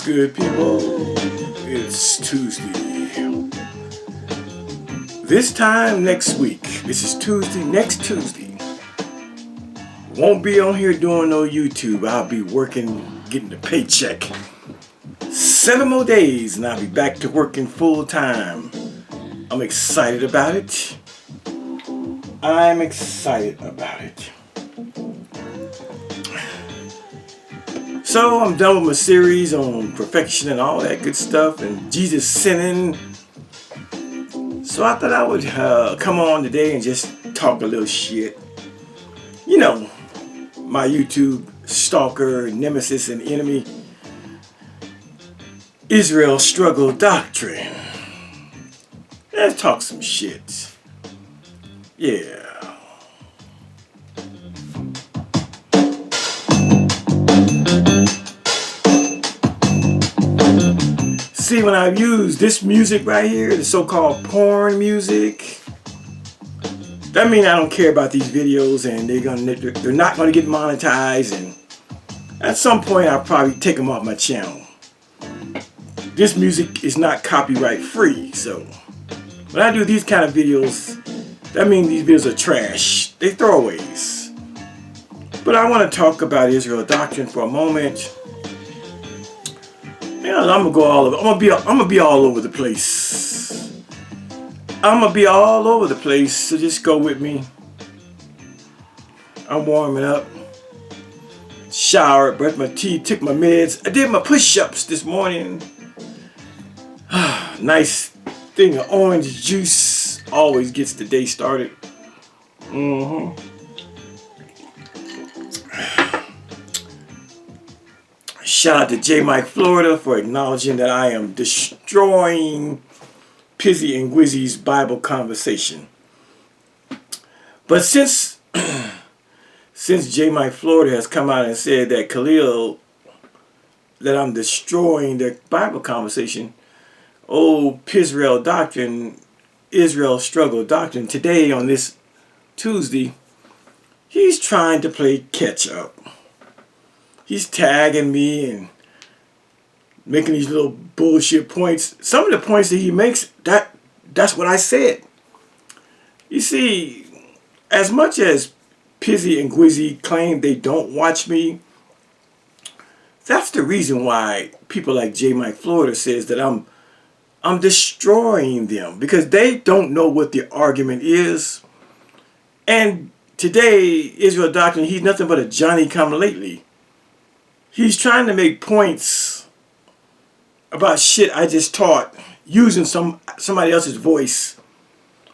What's good, people? It's Tuesday. This time next week. This is Tuesday, next Tuesday. Won't be on here doing no YouTube. I'll be working, getting the paycheck. 7 more days and I'll be back to working full time. I'm excited about it. I'm excited about it. So I'm done with my series on perfection and all that good stuff and Jesus sinning. So I thought I would come on today and just talk a little shit. You know, my YouTube stalker, nemesis, and enemy, Israel struggle doctrine. Let's talk some shit. Yeah. See, when I use this music right here, the so-called porn music, that means I don't care about these videos and they're not going to get monetized, and at some point I'll probably take them off my channel. This music is not copyright free, so when I do these kind of videos, that means these videos are trash. They throwaways. But I want to talk about Israel doctrine for a moment. I'm gonna go all over. I'm gonna be all over the place. I'm gonna be all over the place. So just go with me. I'm warming up. Showered, brushed my teeth, took my meds. I did my push-ups this morning. Nice thing of orange juice always gets the day started. Shout out to J. Mike Florida for acknowledging that I am destroying Pizzy and Gwizzy's Bible conversation. But since J. Mike Florida has come out and said that that I'm destroying their Bible conversation, Israel doctrine, Israel struggle doctrine, today on this Tuesday, he's trying to play catch up. He's tagging me and making these little bullshit points. Some of the points that he makes, that's what I said. You see, as much as Pizzy and Gwizzy claim they don't watch me, that's the reason why people like J. Mike Florida says that I'm destroying them, because they don't know what the argument is. And today, Israel doctrine, he's nothing but a Johnny-come-lately. He's trying to make points about shit I just taught using somebody else's voice.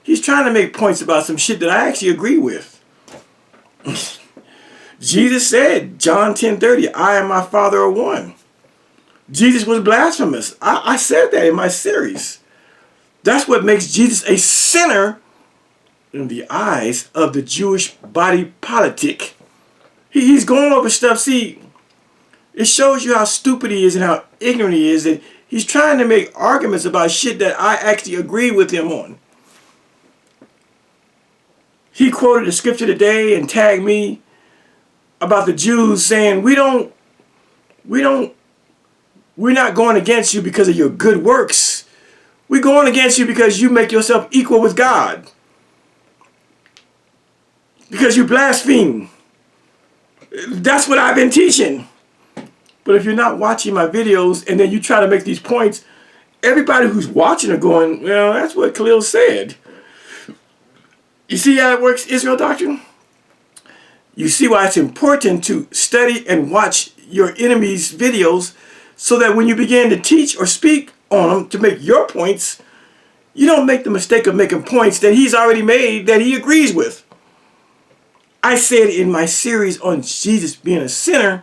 He's trying to make points about some shit that I actually agree with. Jesus said, John 10:30, I and my Father are one. Jesus was blasphemous. I said that in my series. That's what makes Jesus a sinner in the eyes of the Jewish body politic. He's going over stuff. See, it shows you how stupid he is and how ignorant he is, that he's trying to make arguments about shit that I actually agree with him on. He quoted a scripture today and tagged me about the Jews saying, we're not going against you because of your good works. We're going against you because you make yourself equal with God. Because you blaspheme. That's what I've been teaching. But if you're not watching my videos and then you try to make these points, everybody who's watching are going, well, that's what Khalil said. You see how it works, Israel doctrine? You see why it's important to study and watch your enemy's videos, so that when you begin to teach or speak on them to make your points, you don't make the mistake of making points that he's already made that he agrees with. I said in my series on Jesus being a sinner,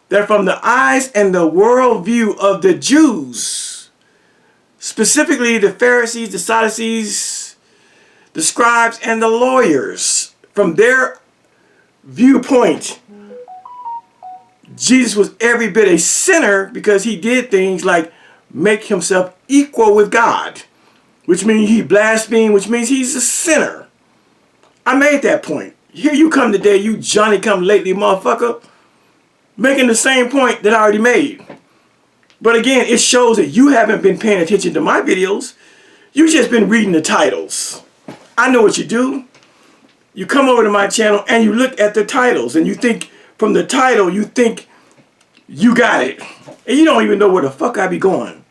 that from the eyes and the worldview of the Jews, specifically the Pharisees, the Sadducees, the scribes, and the lawyers, from their viewpoint, Jesus was every bit a sinner because he did things like make himself equal with God, which means he blasphemed, which means he's a sinner. I made that point. Here you come today, you Johnny-come-lately motherfucker, making the same point that I already made. But again, it shows that you haven't been paying attention to my videos. You've just been reading the titles. I know what you do. You come over to my channel and you look at the titles and you think from the title, you think you got it. And you don't even know where the fuck I be going.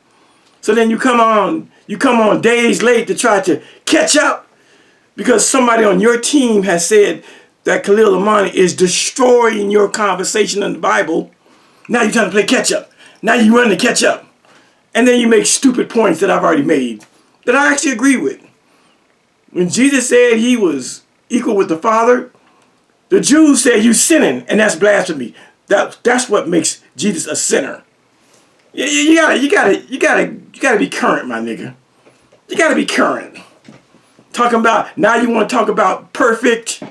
So then you come on days late to try to catch up because somebody on your team has said that Khalil Amani is destroying your conversation in the Bible. Now you're trying to play catch up. Now you run to catch up. And then you make stupid points that I've already made that I actually agree with. When Jesus said he was equal with the Father, the Jews said you sinning, and that's blasphemy. That's what makes Jesus a sinner. You gotta be current, my nigga. You gotta be current. Talking about now you want to talk about perfect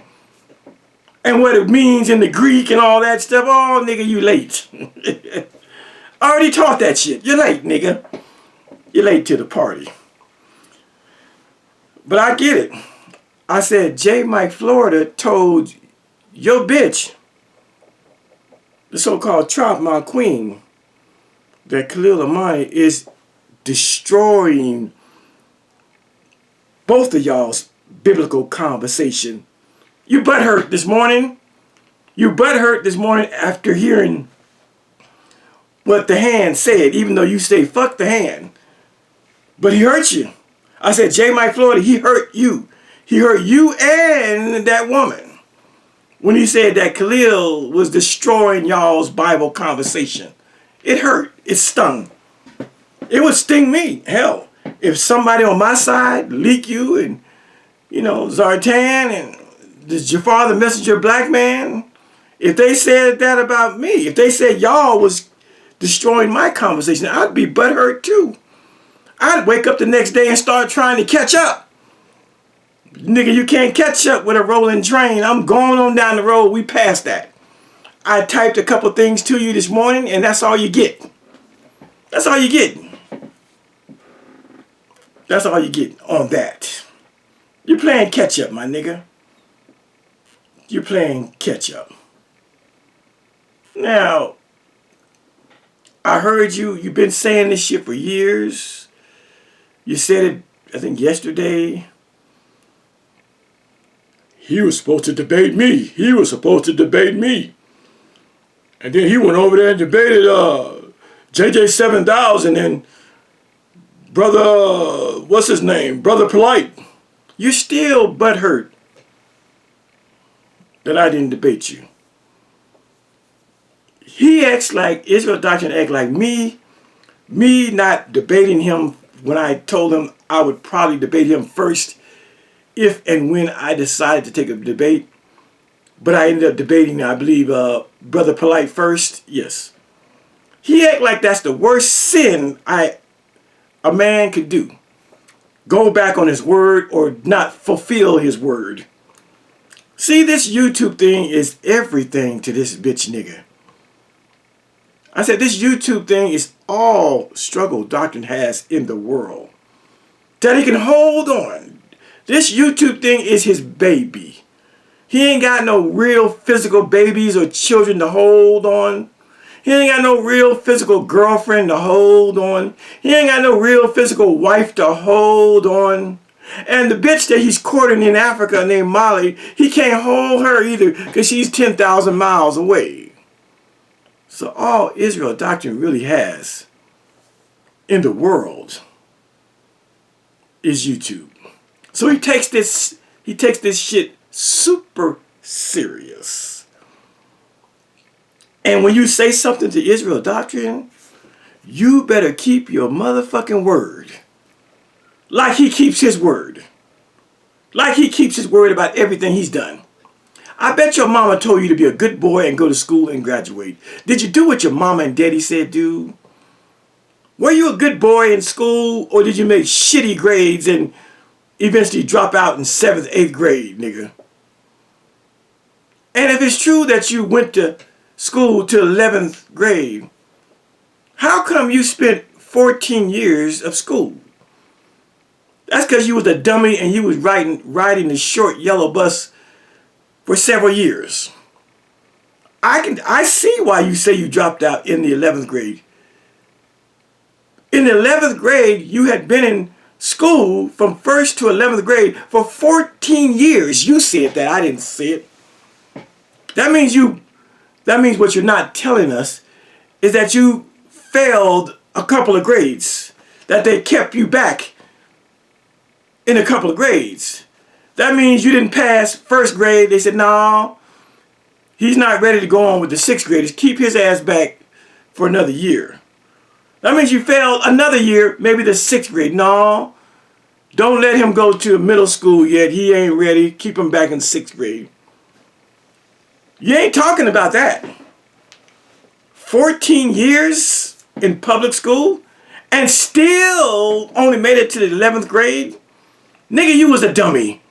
and what it means in the Greek and all that stuff. Oh, nigga, you late. I already taught that shit. You're late, nigga. You're late to the party. But I get it. I said J. Mike Florida told your bitch, the so-called Trump my queen, that Khalil Amani is destroying both of y'all's biblical conversation. You butthurt this morning. You butthurt this morning after hearing what the hand said, even though you say fuck the hand. But he hurt you. I said, J. Mike Florida, he hurt you. He hurt you and that woman when he said that Khalil was destroying y'all's Bible conversation. It hurt. It stung. It would sting me. Hell, if somebody on my side, Leak you and, Zartan and the Jafar the Messenger Black Man, if they said that about me, if they said y'all was destroying my conversation, I'd be butthurt too. I'd wake up the next day and start trying to catch up. Nigga, you can't catch up with a rolling train. I'm going on down the road. We passed that. I typed a couple things to you this morning, and that's all you get. That's all you get. That's all you get on that. You're playing catch up, my nigga. You're playing catch up. Now, I heard you've been saying this shit for years. You said it, I think, yesterday. He was supposed to debate me. He was supposed to debate me. And then he went over there and debated JJ 7000 and brother, what's his name? Brother Polite. You're still butthurt that I didn't debate you. He acts like, Israel Doctrine act like me not debating him when I told him I would probably debate him first if and when I decided to take a debate. But I ended up debating, I believe, Brother Polite first. Yes. He act like that's the worst sin a man could do. Go back on his word or not fulfill his word. See, this YouTube thing is everything to this bitch nigga. I said this YouTube thing is all struggle Doctrine has in the world. That he can hold on. This YouTube thing is his baby. He ain't got no real physical babies or children to hold on. He ain't got no real physical girlfriend to hold on. He ain't got no real physical wife to hold on. And the bitch that he's courting in Africa named Molly, he can't hold her either because she's 10,000 miles away. So all Israel Doctrine really has in the world is YouTube. So he takes this shit super serious. And when you say something to Israel Doctrine, you better keep your motherfucking word. Like he keeps his word. Like he keeps his word about everything he's done. I bet your mama told you to be a good boy and go to school and graduate. Did you do what your mama and daddy said do? Were you a good boy in school, or did you make shitty grades and eventually drop out in 7th, 8th grade, nigga? And if it's true that you went to school till 11th grade, how come you spent 14 years of school? That's because you was a dummy and you was riding the short yellow bus for several years. I see why you say you dropped out in the 11th grade. In the 11th grade, you had been in school from 1st to 11th grade for 14 years. You said that. I didn't say it. That means what you're not telling us is that you failed a couple of grades, that they kept you back in a couple of grades. That means you didn't pass 1st grade. They said, no, he's not ready to go on with the 6th graders. Keep his ass back for another year. That means you failed another year, maybe the 6th grade. No, don't let him go to middle school yet. He ain't ready. Keep him back in 6th grade. You ain't talking about that. 14 years in public school and still only made it to the 11th grade? Nigga, you was a dummy.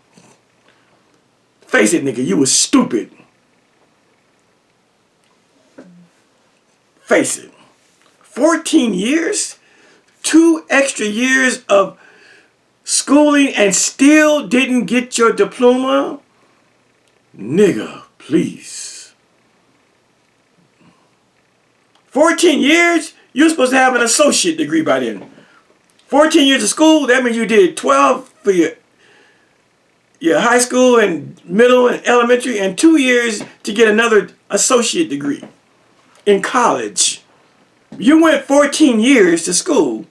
Face it, nigga, you was stupid. Face it. 14 years? 2 extra years of schooling and still didn't get your diploma? Nigga, please. 14 years? You're supposed to have an associate degree by then. 14 years of school, that means you did 12 for your high school and middle and elementary, and 2 years to get another associate degree in college. You went 14 years to school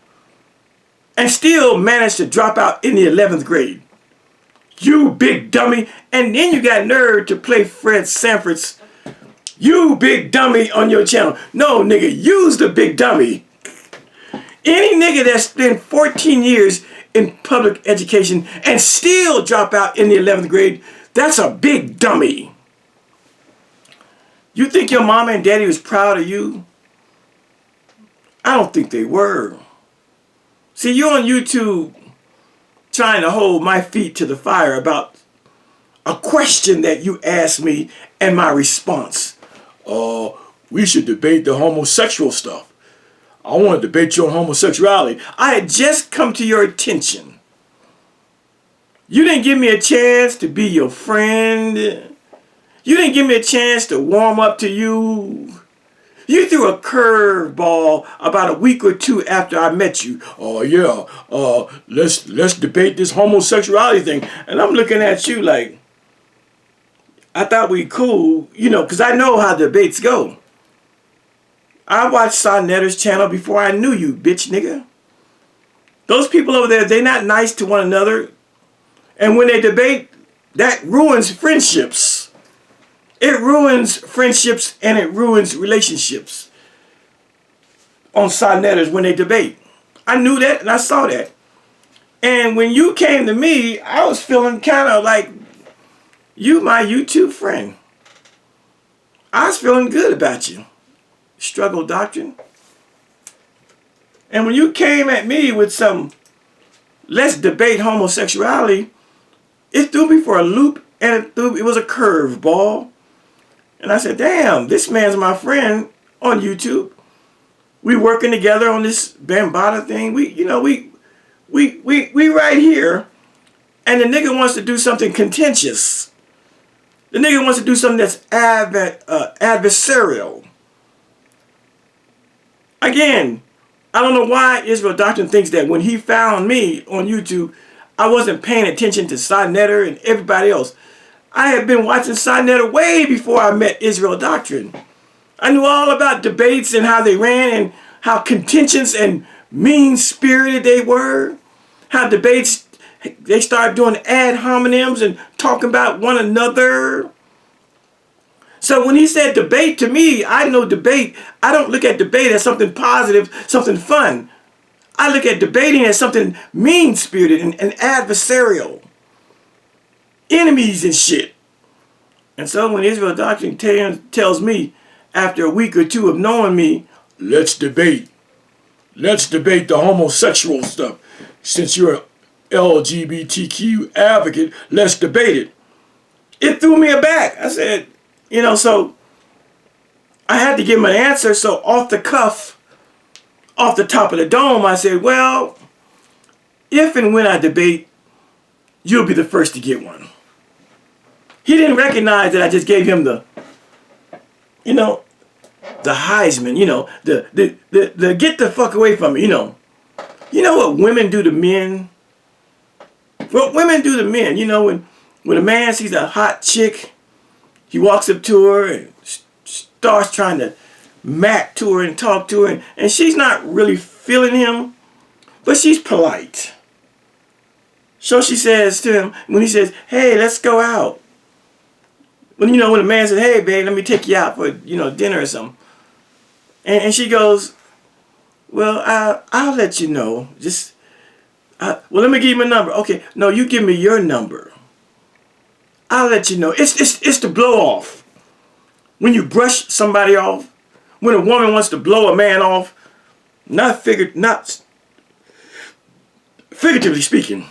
and still managed to drop out in the 11th grade. You big dummy. And then you got nerve to play Fred Sanford's "You Big Dummy" on your channel. No, nigga, use the big dummy. Any nigga that spent 14 years in public education and still drop out in the 11th grade, that's a big dummy. You think your mama and daddy was proud of you? I don't think they were. See, you're on YouTube trying to hold my feet to the fire about a question that you asked me and my response. We should debate the homosexual stuff. I want to debate your homosexuality. I had just come to your attention. You didn't give me a chance to be your friend. You didn't give me a chance to warm up to you. You threw a curveball about a week or 2 after I met you. Oh yeah, let's debate this homosexuality thing. And I'm looking at you like, I thought we cool, you know, because I know how debates go. I watched Sonetter's channel before I knew you, bitch nigga. Those people over there, they're not nice to one another. And when they debate, that ruins friendships. It ruins friendships and it ruins relationships on Sonetter's when they debate. I knew that and I saw that. And when you came to me, I was feeling kind of like you my YouTube friend. I was feeling good about you. Struggle Doctrine. And when you came at me with some let's debate homosexuality, it threw me for a loop and it was a curveball. And I said, damn, this man's my friend on YouTube. We working together on this Bambata thing. We right here. And the nigga wants to do something contentious. The nigga wants to do something that's adversarial. Again, I don't know why Israel Doctrine thinks that when he found me on YouTube, I wasn't paying attention to Sonetter and everybody else. I had been watching Sonetter way before I met Israel Doctrine. I knew all about debates and how they ran and how contentious and mean-spirited they were. How debates, they started doing ad hominems and talking about one another. So when he said debate to me, I know debate. I don't look at debate as something positive, something fun. I look at debating as something mean-spirited and adversarial. Enemies and shit. And so when Israel Doctrine tells me, after a week or 2 of knowing me, let's debate. Let's debate the homosexual stuff. Since you're an LGBTQ advocate, let's debate it. It threw me aback. I said, you know, so I had to give him an answer. So off the cuff, off the top of the dome, I said, well, if and when I debate, you'll be the first to get one. He didn't recognize that I just gave him the, the Heisman, the get the fuck away from me, You know what women do to men? What women do to men, you know, when a man sees a hot chick, he walks up to her and starts trying to mac to her and talk to her, and she's not really feeling him, but she's polite. So she says to him, when he says, hey, let's go out. When a man says, hey, babe, let me take you out for, dinner or something. And she goes, well, I'll let you know. Well, let me give you my number. Okay, no, you give me your number. I'll let you know. It's the blow off. When you brush somebody off, when a woman wants to blow a man off, not figuratively speaking,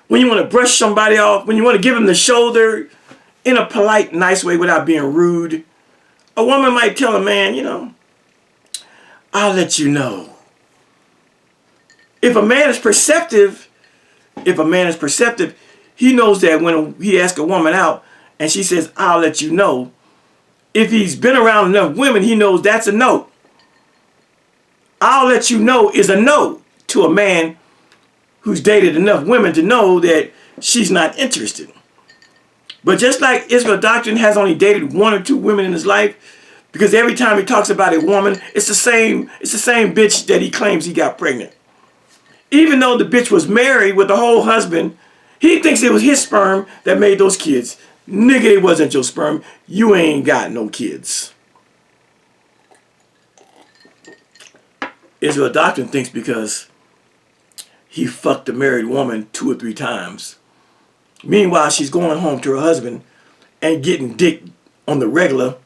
when you want to brush somebody off, when you want to give them the shoulder in a polite, nice way without being rude, a woman might tell a man, I'll let you know. If a man is perceptive, he knows that when he asks a woman out and she says, I'll let you know, if he's been around enough women, he knows that's a no. I'll let you know is a no to a man who's dated enough women to know that she's not interested. But just like Israel Doctrine has only dated one or two women in his life, because every time he talks about a woman, it's the same bitch that he claims he got pregnant. Even though the bitch was married with a whole husband, he thinks it was his sperm that made those kids. Nigga, it wasn't your sperm. You ain't got no kids. Israel Doctrine thinks because he fucked a married woman 2 or 3 times. Meanwhile, she's going home to her husband and getting dick on the regular,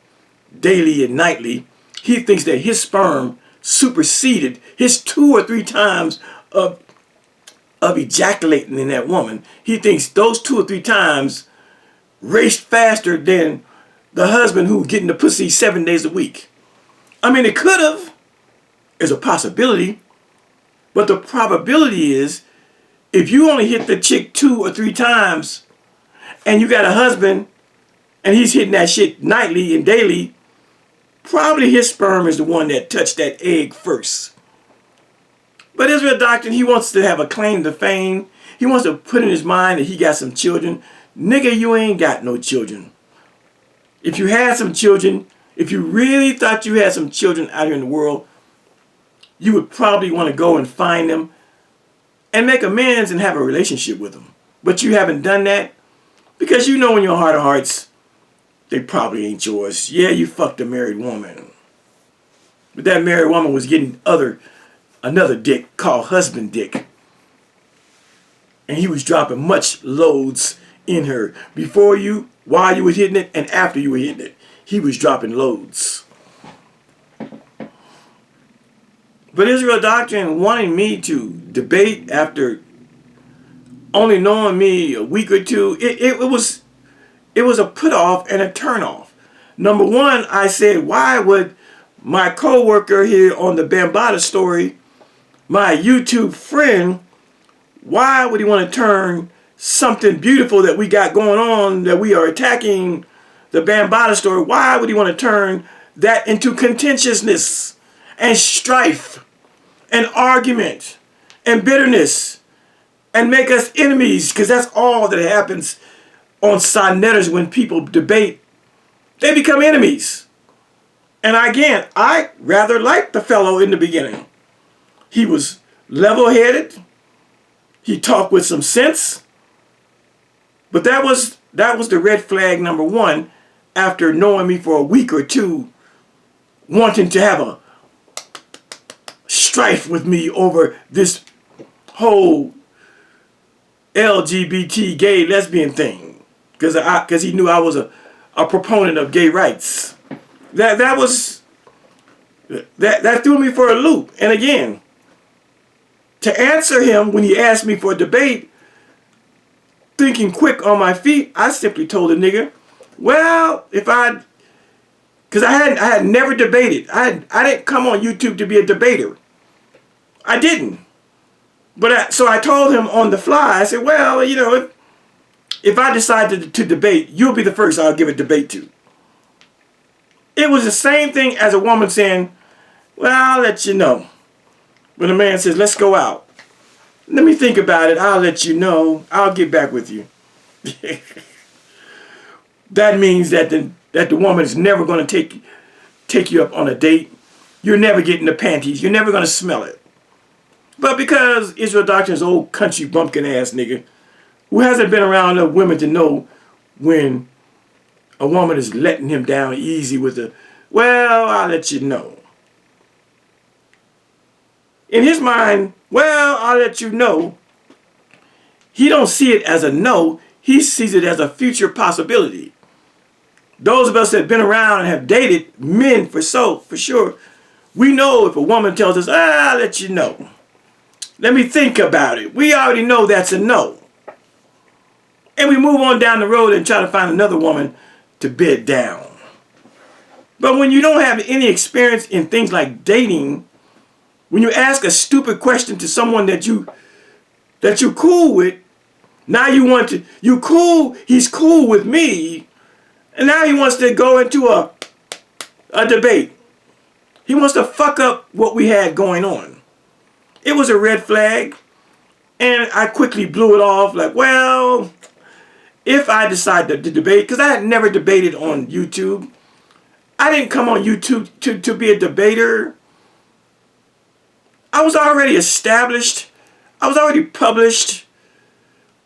daily and nightly. He thinks that his sperm superseded his 2 or 3 times of ejaculating in that woman. He thinks those 2 or 3 times raced faster than the husband who's getting the pussy 7 days a week. I mean, it could have. There's a possibility. But the probability is, if you only hit the chick 2 or 3 times, and you got a husband, and he's hitting that shit nightly and daily, probably his sperm is the one that touched that egg first. But Israel Doctrine, he wants to have a claim to fame. He wants to put in his mind that he got some children. Nigga, you ain't got no children. If you had some children, if you really thought you had some children out here in the world, you would probably want to go and find them and make amends and have a relationship with them. But you haven't done that because you know in your heart of hearts, they probably ain't yours. Yeah, you fucked a married woman. But that married woman was getting another dick called husband dick. And he was dropping much loads in her. Before you, while you were hitting it, and after you were hitting it. He was dropping loads. But Israel Doctrine wanting me to debate after only knowing me a week or two, it was a put off and a turn off. Number one, I said, why would my co-worker here on the Bambaataa story, my YouTube friend, why would he want to turn something beautiful that we got going on, that we are attacking the Bambaataa story, why would he want to turn that into contentiousness and strife and argument and bitterness and make us enemies? Because that's all that happens on side netters when people debate. They become enemies. And again, I rather liked the fellow in the beginning. He was level-headed. He talked with some sense. But that was the red flag number one after knowing me for a week or two, wanting to have a strife with me over this whole LGBT gay lesbian thing. Because he knew I was a proponent of gay rights. That threw me for a loop. And again, to answer him when he asked me for a debate, thinking quick on my feet, I simply told the nigga, well, because I had never debated. I didn't come on YouTube to be a debater. I didn't. But so I told him on the fly, I said, well, if I decide to debate, you'll be the first I'll give a debate to. It was the same thing as a woman saying, well, I'll let you know. when a man says, let's go out. Let me think about it. I'll let you know. I'll get back with you. That means that the woman is never going to take you up on a date. You're never getting the panties. You're never going to smell it. But because Israel Doctrine is an old country bumpkin ass nigga who hasn't been around enough women to know when a woman is letting him down easy with a, well, I'll let you know. In his mind, well, I'll let you know, he don't see it as a no. He sees it as a future possibility. Those of us that have been around and have dated men for sure, we know if a woman tells us, I'll let you know. Let me think about it. We already know that's a no. And we move on down the road and try to find another woman to bed down. But when you don't have any experience in things like dating, when you ask a stupid question to someone that you're cool with, now you cool, he's cool with me, and now he wants to go into a debate. He wants to fuck up what we had going on. It was a red flag, and I quickly blew it off like, well, if I decide to debate, because I had never debated on YouTube. I didn't come on YouTube to be a debater. I was already established. I was already published.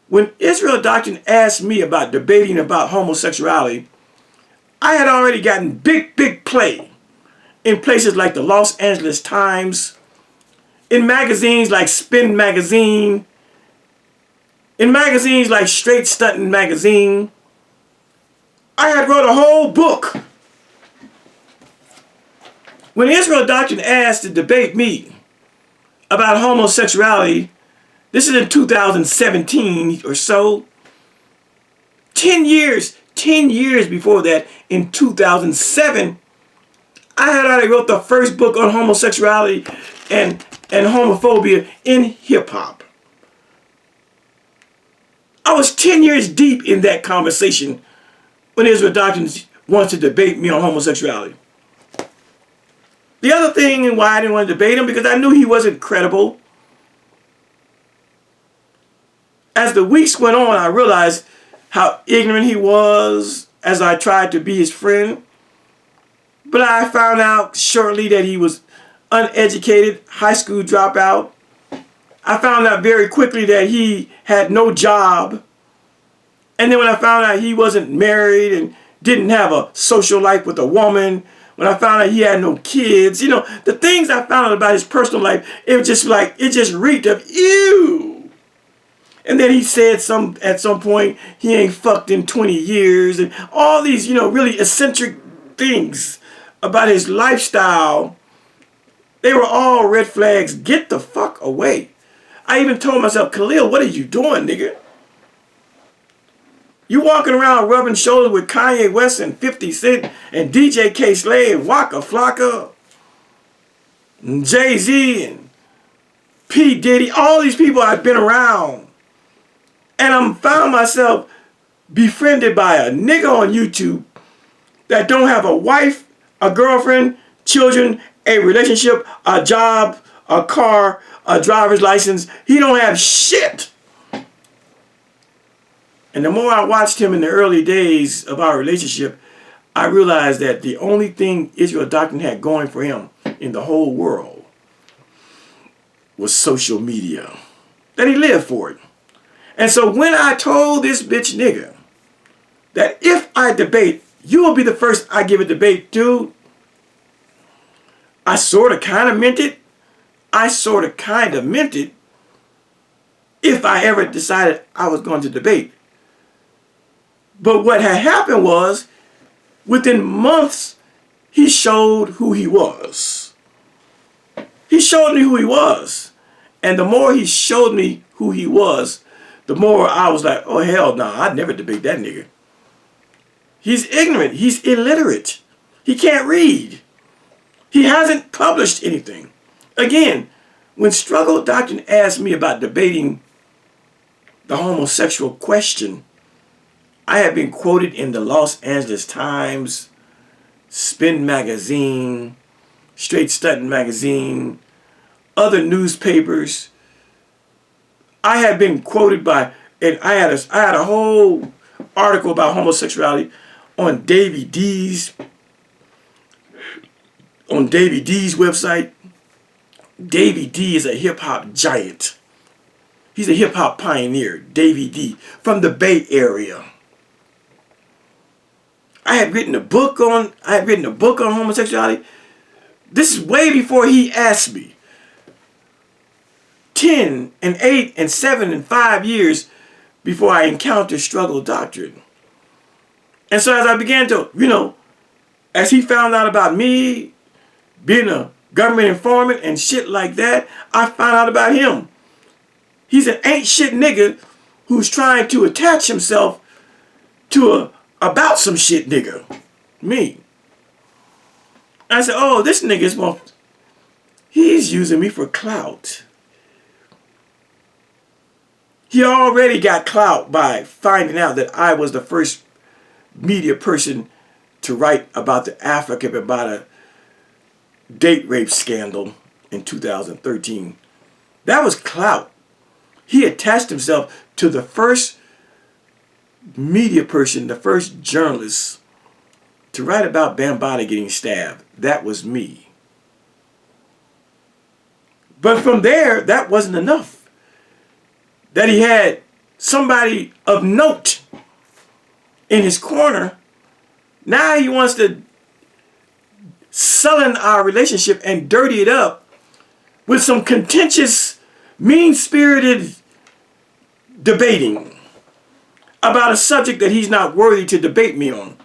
When Israel Doctrine asked me about debating about homosexuality, I had already gotten big play in places like the Los Angeles Times, in magazines like Spin Magazine, in magazines like Straight Stuntin' Magazine. I had wrote a whole book. When Israel Doctrine asked to debate me about homosexuality, this is in 2017 or so. 10 years before that, in 2007, I had already wrote the first book on homosexuality and homophobia in hip-hop. I was 10 years deep in that conversation when Israel Doctrine wants to debate me on homosexuality. The other thing and why I didn't want to debate him, because I knew he wasn't credible. As the weeks went on, I realized how ignorant he was as I tried to be his friend. But I found out shortly that he was uneducated, high school dropout. I found out very quickly that he had no job. And then when I found out he wasn't married and didn't have a social life with a woman, when I found out he had no kids, you know, the things I found out about his personal life, it was just like, it just reeked of ew. And then he said at some point, he ain't fucked in 20 years, and all these, you know, really eccentric things about his lifestyle. They were all red flags. Get the fuck away. I even told myself, Khalil, what are you doing, nigga? You walking around rubbing shoulders with Kanye West and 50 Cent and DJ K-Slay and Waka Flocka and Jay-Z and P. Diddy. All these people I've been around. And I found myself befriended by a nigga on YouTube that don't have a wife, a girlfriend, children, a relationship, a job, a car, a driver's license. He don't have shit. And the more I watched him in the early days of our relationship, I realized that the only thing Israel Doctrine had going for him in the whole world was social media. That he lived for it. And so when I told this bitch nigga that if I debate, you will be the first I give a debate to, I sort of kind of meant it. If I ever decided I was going to debate. But what had happened was, within months, he showed who he was. He showed me who he was. And the more he showed me who he was, the more I was like, oh, hell no, I'd never debate that nigga. He's ignorant. He's illiterate. He can't read. He hasn't published anything. Again, when Struggle Doctrine asked me about debating the homosexual question, I had been quoted in the Los Angeles Times, Spin Magazine, Straight Stuntin' Magazine, other newspapers. I had been quoted by, and I had a whole article about homosexuality on Davy D's website. Davy D is a hip hop giant. He's a hip hop pioneer, Davy D, from the Bay Area. I had written a book on homosexuality. This is way before he asked me. 10 and 8 and 7 and 5 years before I encountered struggle doctrine. And so as I began to, as he found out about me being a government informant and shit like that, I found out about him. He's an ain't shit nigga who's trying to attach himself to about some shit nigga. Me. I said, oh, this nigga's he's using me for clout. He already got clout by finding out that I was the first media person to write about the African, about a date rape scandal in 2013. That was clout. He attached himself to the first media person, the first journalist to write about Bambaataa getting stabbed. That was me. But from there, that wasn't enough. That he had somebody of note in his corner. Now he wants to sullen our relationship and dirty it up with some contentious, mean-spirited debating about a subject that he's not worthy to debate me on.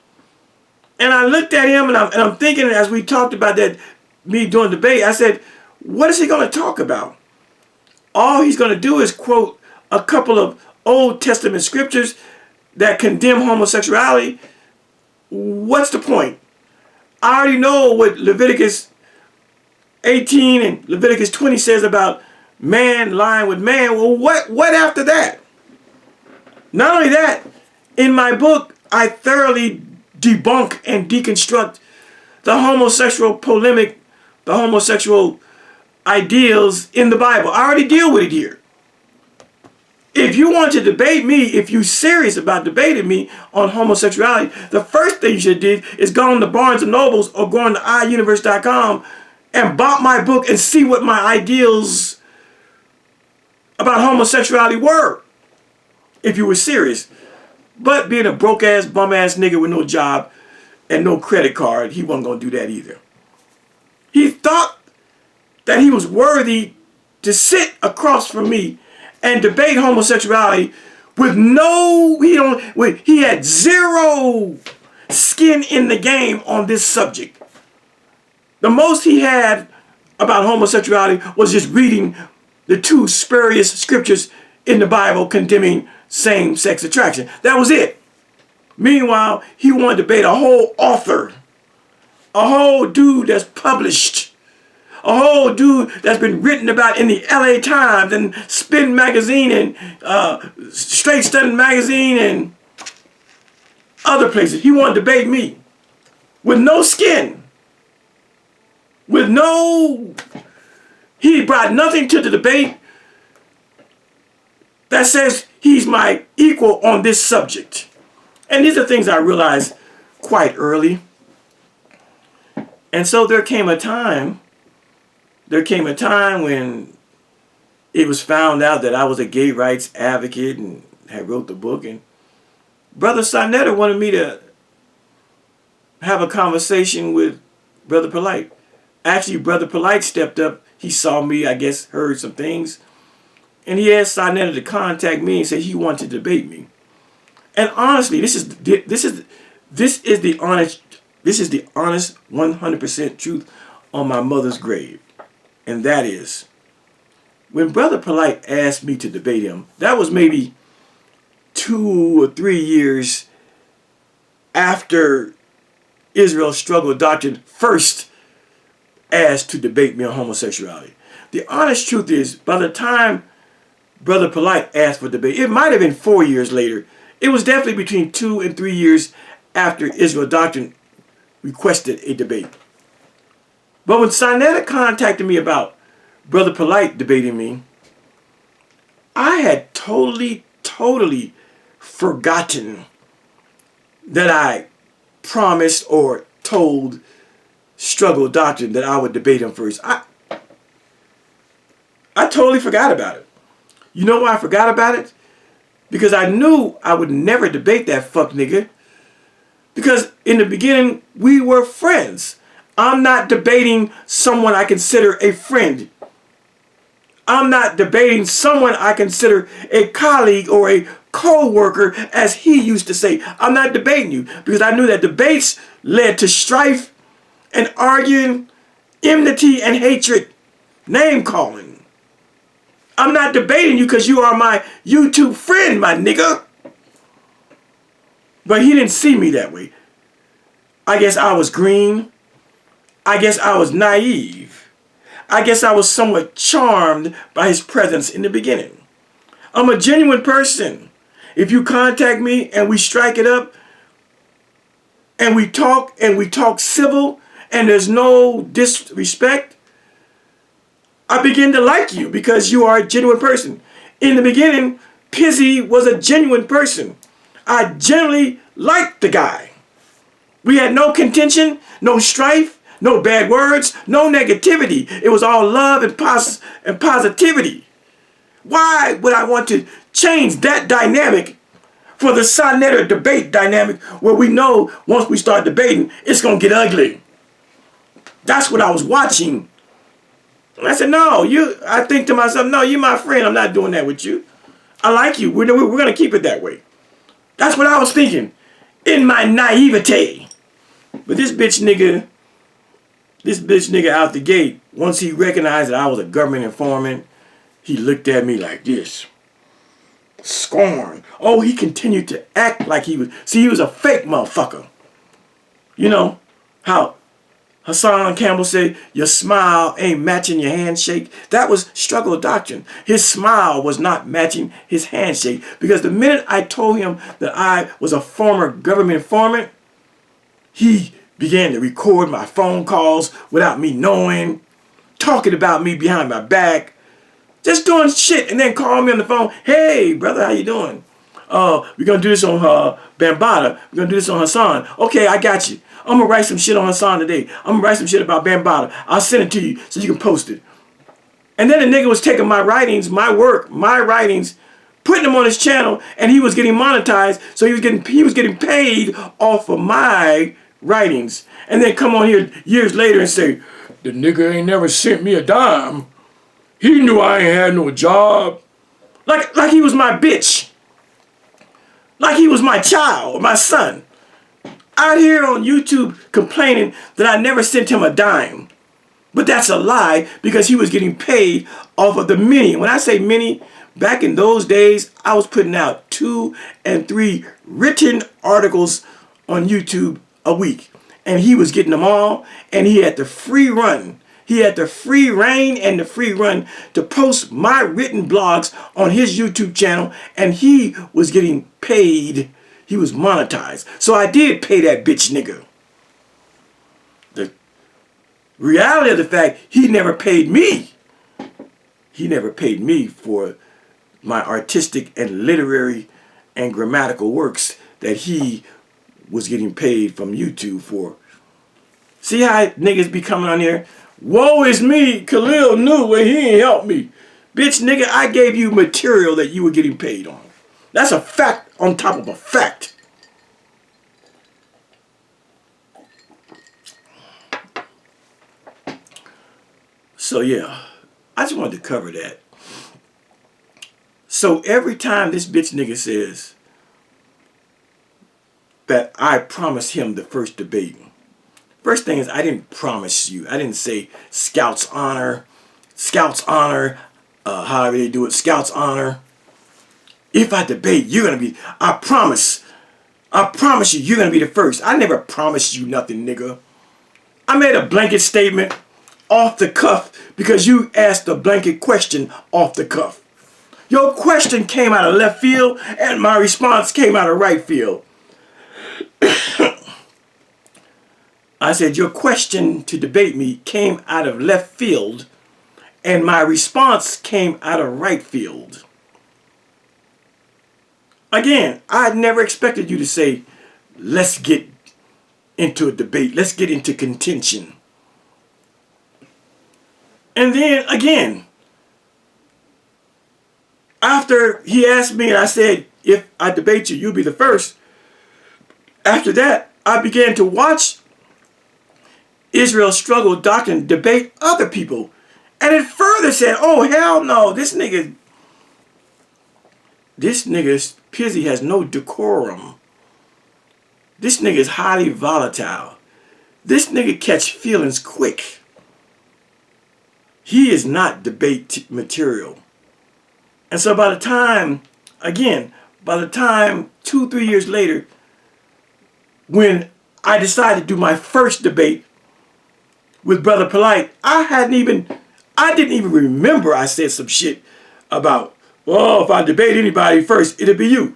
And I looked at him and I'm thinking, as we talked about that, me doing debate, I said, what is he going to talk about? All he's going to do is quote a couple of Old Testament scriptures that condemn homosexuality. What's the point? I already know what Leviticus 18 and Leviticus 20 says about man lying with man. Well, what after that? Not only that, in my book, I thoroughly debunk and deconstruct the homosexual polemic, the homosexual ideals in the Bible. I already deal with it here. If you want to debate me, if you're serious about debating me on homosexuality, the first thing you should have did is go on to Barnes & Nobles or go on to iUniverse.com and bought my book and see what my ideals about homosexuality were, if you were serious. But being a broke-ass, bum-ass nigga with no job and no credit card, he wasn't going to do that either. He thought that he was worthy to sit across from me and debate homosexuality with he had zero skin in the game on this subject. The most he had about homosexuality was just reading the 2 spurious scriptures in the Bible condemning same-sex attraction. That was it. Meanwhile, he wanted to debate a whole author, a whole dude that's published, a whole dude that's been written about in the LA Times and Spin Magazine and Straight Studding Magazine and other places. He wanted to debate me with no skin, he brought nothing to the debate that says he's my equal on this subject. And these are things I realized quite early. And so there came a time when it was found out that I was a gay rights advocate and had wrote the book, and Brother Sarnetta wanted me to have a conversation with Brother Polite. Actually, Brother Polite stepped up. He saw me, I guess, heard some things, and he asked Sarnetta to contact me and say he wanted to debate me. And honestly, this is the honest 100% truth on my mother's grave. And that is, when Brother Polite asked me to debate him, that was maybe 2 or 3 years after Israel Struggle Doctrine first asked to debate me on homosexuality. The honest truth is, by the time Brother Polite asked for debate, it might have been 4 years later. It was definitely between 2 and 3 years after Israel Doctrine requested a debate. But when Sarnetta contacted me about Brother Polite debating me, I had totally forgotten that I promised or told Struggle Doctrine that I would debate him first. I totally forgot about it. You know why I forgot about it? Because I knew I would never debate that fuck nigga. Because in the beginning, we were friends. I'm not debating someone I consider a friend. I'm not debating someone I consider a colleague or a co-worker, as he used to say. I'm not debating you because I knew that debates led to strife and arguing, enmity and hatred, name calling. I'm not debating you because you are my YouTube friend, my nigga. But he didn't see me that way. I guess I was green. I guess I was naive. I guess I was somewhat charmed by his presence in the beginning. I'm a genuine person. If you contact me and we strike it up and we talk civil and there's no disrespect, I begin to like you because you are a genuine person. In the beginning, Pizzy was a genuine person. I generally liked the guy. We had no contention, no strife, no bad words, no negativity. It was all love and positivity. Why would I want to change that dynamic for the sonnet or debate dynamic where we know once we start debating, it's going to get ugly? That's what I was watching. And I said, no, I think to myself, no, you're my friend. I'm not doing that with you. I like you. We're going to keep it that way. That's what I was thinking in my naivete. But this bitch nigga out the gate, once he recognized that I was a government informant, he looked at me like this. Scorn. Oh, he continued to act like he was. See, he was a fake motherfucker. You know how Hassan Campbell said, your smile ain't matching your handshake. That was Struggle Doctrine. His smile was not matching his handshake. Because the minute I told him that I was a former government informant, he began to record my phone calls without me knowing, talking about me behind my back, just doing shit, and then call me on the phone. Hey, brother, how you doing? We're going to do this on Bambaataa. We're going to do this on Hassan. Okay, I got you. I'm going to write some shit on Hassan today. I'm going to write some shit about Bambaataa. I'll send it to you so you can post it. And then the nigga was taking my writings, my work, my writings, putting them on his channel, and he was getting monetized, so he was getting paid off of my writings. And then come on here years later and say, the nigga ain't never sent me a dime. He knew I ain't had no job. Like he was my bitch. Like he was my child, my son. Out here on YouTube complaining that I never sent him a dime. But that's a lie because he was getting paid off of the many. When I say many, back in those days, I was putting out 2 and 3 written articles on YouTube a week. And he was getting them all, and he had the free run. He had the free reign and the free run to post my written blogs on his YouTube channel, and he was getting paid. He was monetized. So I did pay that bitch nigga. The reality of the fact, he never paid me. He never paid me for my artistic and literary and grammatical works that he was getting paid from YouTube for. See how niggas be coming on here? Woe is me, Khalil knew and he ain't helped me. Bitch nigga, I gave you material that you were getting paid on. That's a fact on top of a fact. So yeah, I just wanted to cover that. So every time this bitch nigga says that I promised him the first debate, first thing is, I didn't promise you. I didn't say Scout's honor, however they do it, Scout's honor. If I debate, you're going to be, I promise you, you're going to be the first. I never promised you nothing, nigga. I made a blanket statement off the cuff because you asked a blanket question off the cuff. Your question came out of left field and my response came out of right field. I said, your question to debate me came out of left field And my response came out of right field. Again, I never expected you to say, let's get into a debate. Let's get into contention. And then again, after he asked me and I said, if I debate you, you'll be the first. After that, I began to watch Israel Struggle Doctrine debate other people. And it further said, oh, hell no, this nigga Pizzy has no decorum. This nigga is highly volatile. This nigga catch feelings quick. He is not debate material. And so by the time 2-3 years later, when I decided to do my first debate with Brother Polite, I didn't even remember I said some shit about, well, if I debate anybody first, it'll be you.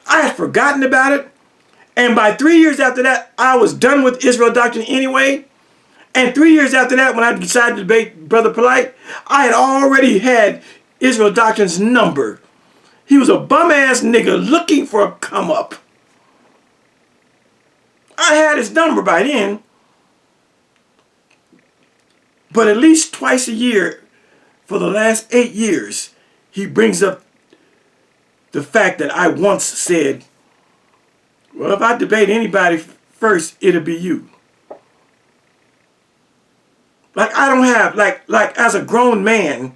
I had forgotten about it. And by 3 years after that, I was done with Israel Doctrine anyway. And 3 years after that, when I decided to debate Brother Polite, I had already had Israel Doctrine's number. He was a bum-ass nigga looking for a come-up. I had his number by then. But at least twice a year for the last 8 years, he brings up the fact that I once said, well, if I debate anybody first, it'll be you. Like, I don't have, like as a grown man,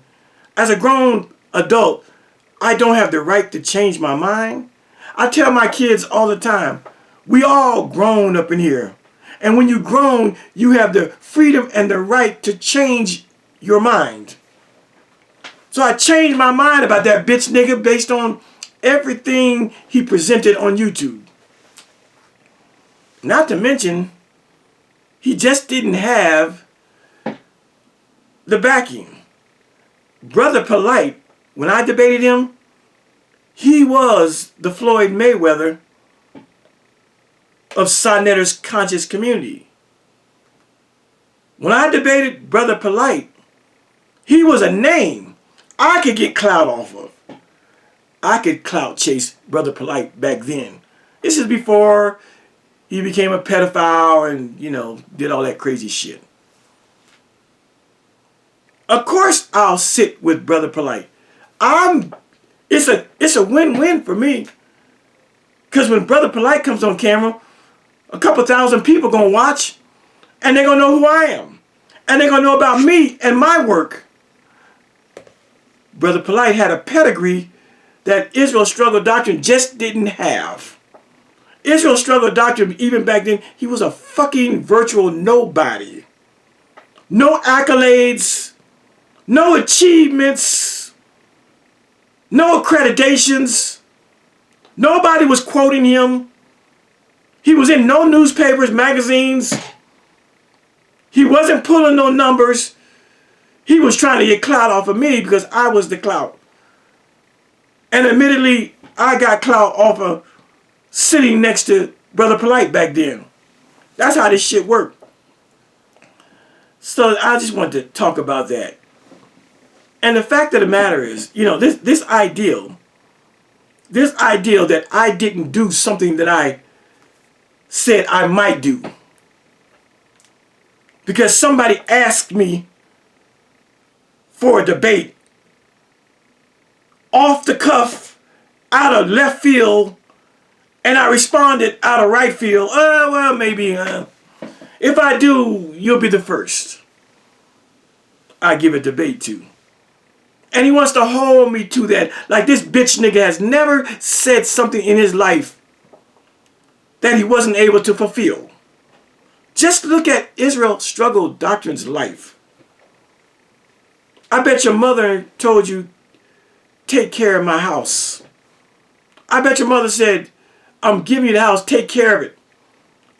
as a grown adult, I don't have the right to change my mind. I tell my kids all the time, we all grown up in here. And when you grown, you have the freedom and the right to change your mind. So I changed my mind about that bitch nigga based on everything he presented on YouTube. Not to mention, he just didn't have the backing. Brother Polite, when I debated him, he was the Floyd Mayweather of Sonnetter's conscious community. When I debated Brother Polite, he was a name I could get clout off of. I could clout chase Brother Polite back then. This is before he became a pedophile and, did all that crazy shit. Of course I'll sit with Brother Polite. It's a win-win for me. Because when Brother Polite comes on camera, a couple thousand people gonna watch, and they're gonna know who I am. And they're gonna know about me and my work. Brother Polite had a pedigree that Israel Struggle Doctrine just didn't have. Israel Struggle Doctrine, even back then, he was a fucking virtual nobody. No accolades, no achievements, no accreditations. Nobody was quoting him. He was in no newspapers, magazines. He wasn't pulling no numbers. He was trying to get clout off of me because I was the clout. And admittedly, I got clout off of sitting next to Brother Polite back then. That's how this shit worked. So I just wanted to talk about that. And the fact of the matter is, this ideal that I didn't do something that I said I might do. Because somebody asked me for a debate off the cuff, out of left field, and I responded out of right field, well, maybe, if I do, you'll be the first I give a debate to. And he wants to hold me to that. Like this bitch nigga has never said something in his life that he wasn't able to fulfill. Just look at Israel Struggle Doctrine's life. I bet your mother told you, take care of my house. I bet your mother said, I'm giving you the house, take care of it.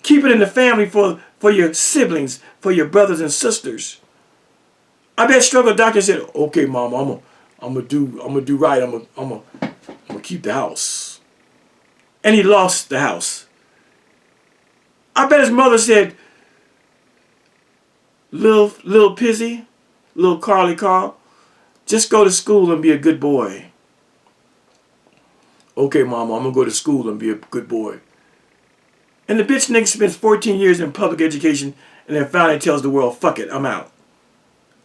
Keep it in the family for your siblings, for your brothers and sisters. I bet Struggle Doctrine said, okay, Mom, I'm gonna do right. I'm gonna keep the house. And he lost the house. I bet his mother said, Little Pizzy, little Carly Carl. Just go to school and be a good boy. Okay, mama, I'm going to go to school and be a good boy. And the bitch nigga spends 14 years in public education and then finally tells the world, fuck it, I'm out.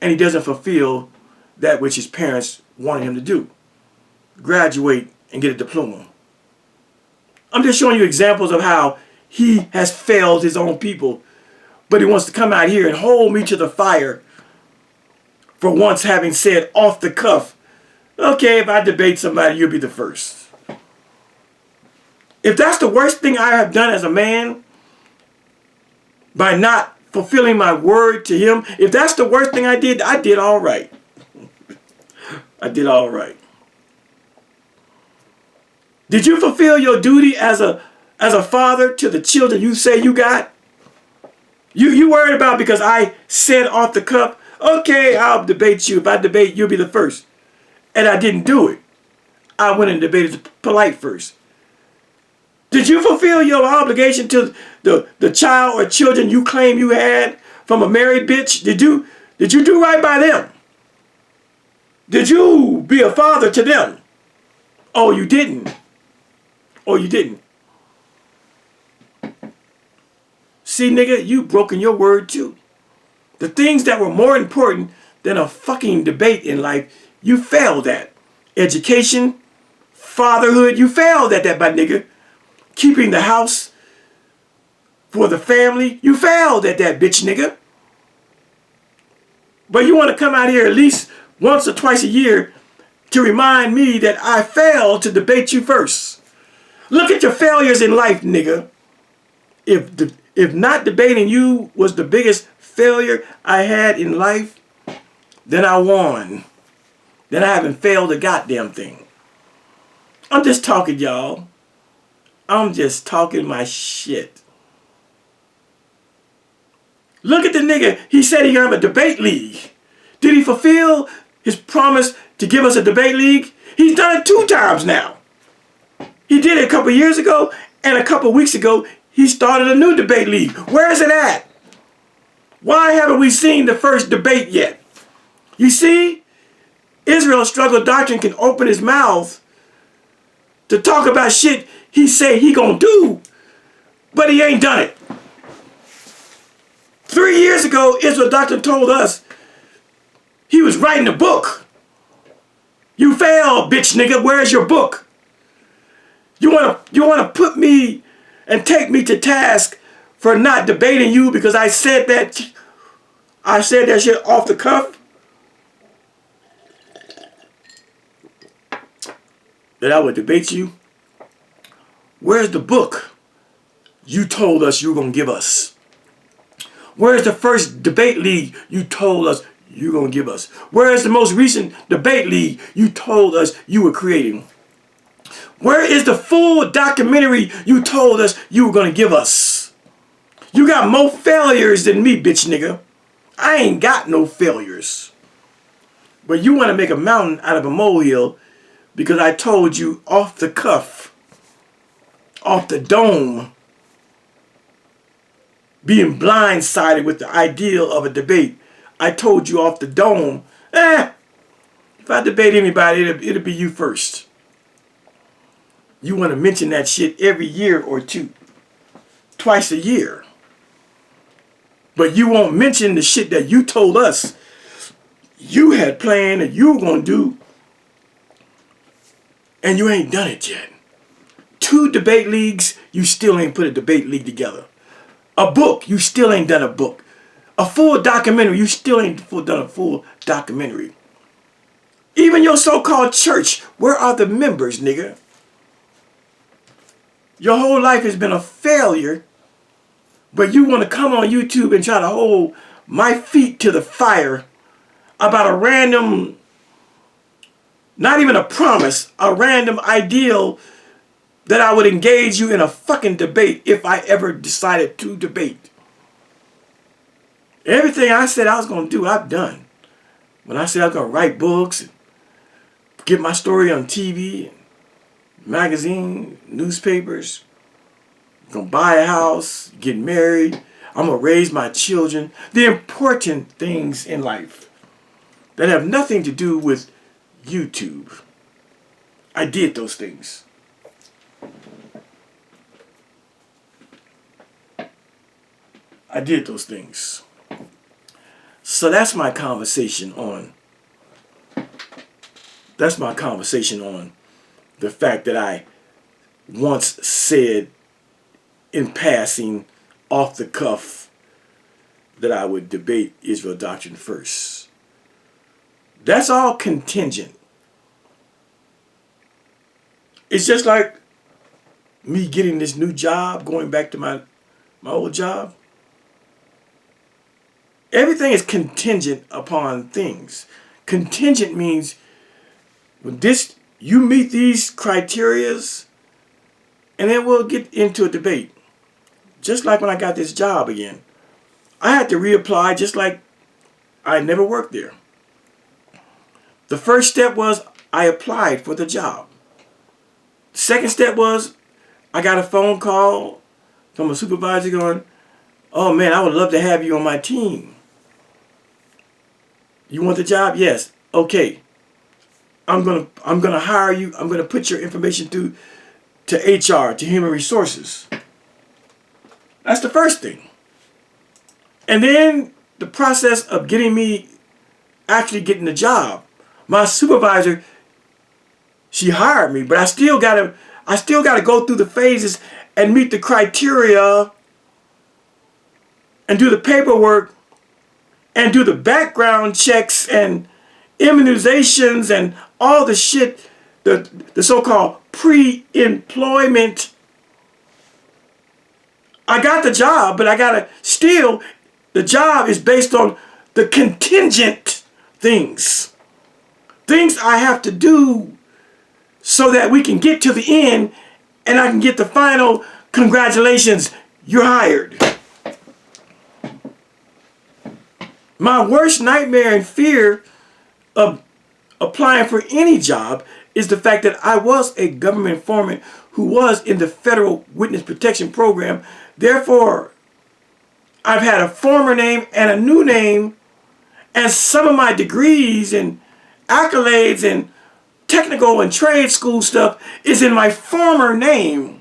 And he doesn't fulfill that which his parents wanted him to do. Graduate and get a diploma. I'm just showing you examples of how he has failed his own people, but he wants to come out here and hold me to the fire for once having said off the cuff, okay, if I debate somebody, you'll be the first. If that's the worst thing I have done as a man, by not fulfilling my word to him, if that's the worst thing I did all right. I did all right. Did you fulfill your duty as a father to the children you say you got? You worried about because I said off the cuff, okay, I'll debate you. If I debate, you'll be the first. And I didn't do it. I went and debated polite first. Did you fulfill your obligation to the child or children you claim you had from a married bitch? Did you do right by them? Did you be a father to them? Oh, you didn't. Oh, you didn't. See, nigga, you broken your word too. The things that were more important than a fucking debate in life, you failed at. Education, fatherhood, you failed at that, my nigga. Keeping the house for the family, you failed at that, bitch nigga. But you want to come out here at least once or twice a year to remind me that I failed to debate you first. Look at your failures in life, nigga. If not debating you was the biggest failure I had in life, then I won. Then I haven't failed a goddamn thing. I'm just talking, y'all. I'm just talking my shit. Look at the nigga. He said he have a debate league. Did he fulfill his promise to give us a debate league? He's done it 2 times now. He did it a couple years ago, and a couple weeks ago, he started a new debate league. Where is it at? Why haven't we seen the first debate yet? You see, Israel Struggle Doctrine can open his mouth to talk about shit he say he gonna do, but he ain't done it. 3 years ago, Israel Doctrine told us he was writing a book. You failed, bitch nigga. Where's your book? You wanna put me and take me to task for not debating you because I said that shit off the cuff? That I would debate you? Where's the book you told us you were going to give us? Where's the first debate league you told us you were going to give us? Where's the most recent debate league you told us you were creating? Where is the full documentary you told us you were going to give us? You got more failures than me, bitch nigga. I ain't got no failures. But you want to make a mountain out of a molehill because I told you off the cuff, off the dome, being blindsided with the ideal of a debate. I told you off the dome, if I debate anybody, it'll be you first. You want to mention that shit every year or two, twice a year. But you won't mention the shit that you told us you had planned and you were going to do, and you ain't done it yet. 2 debate leagues, you still ain't put a debate league together. A book, you still ain't done a book. A full documentary, you still ain't done a full documentary. Even your so-called church, where are the members, nigga? Your whole life has been a failure, but you want to come on YouTube and try to hold my feet to the fire about a random, not even a promise, a random ideal that I would engage you in a fucking debate if I ever decided to debate. Everything I said I was going to do, I've done. When I said I was going to write books, and get my story on TV, magazine, newspapers, going to buy a house, get married, I'm going to raise my children, the important things in life. that have nothing to do with YouTube. I did those things. I did those things. So that's my conversation on. That's my conversation on the fact that I once said in passing, off the cuff, that I would debate Israel doctrine first. That's all contingent. It's just like me getting this new job, going back to my old job. Everything is contingent upon things. Contingent means when you meet these criterias, and then we'll get into a debate. Just like when I got this job again. I had to reapply just like I never worked there. The first step was I applied for the job. The second step was I got a phone call from a supervisor going, "Oh man, I would love to have you on my team. You want the job? Yes. Okay. I'm gonna hire you. I'm gonna put your information through to HR, to Human Resources." That's the first thing. And then the process of getting me actually getting the job. My supervisor, she hired me, but I still gotta go through the phases and meet the criteria and do the paperwork and do the background checks and immunizations and all the shit, the so-called pre-employment. I got the job, but I gotta still, the job is based on the contingent things. Things I have to do so that we can get to the end and I can get the final congratulations, you're hired. My worst nightmare and fear of applying for any job is the fact that I was a government informant who was in the federal witness protection program. Therefore, I've had a former name and a new name, and some of my degrees and accolades and technical and trade school stuff is in my former name.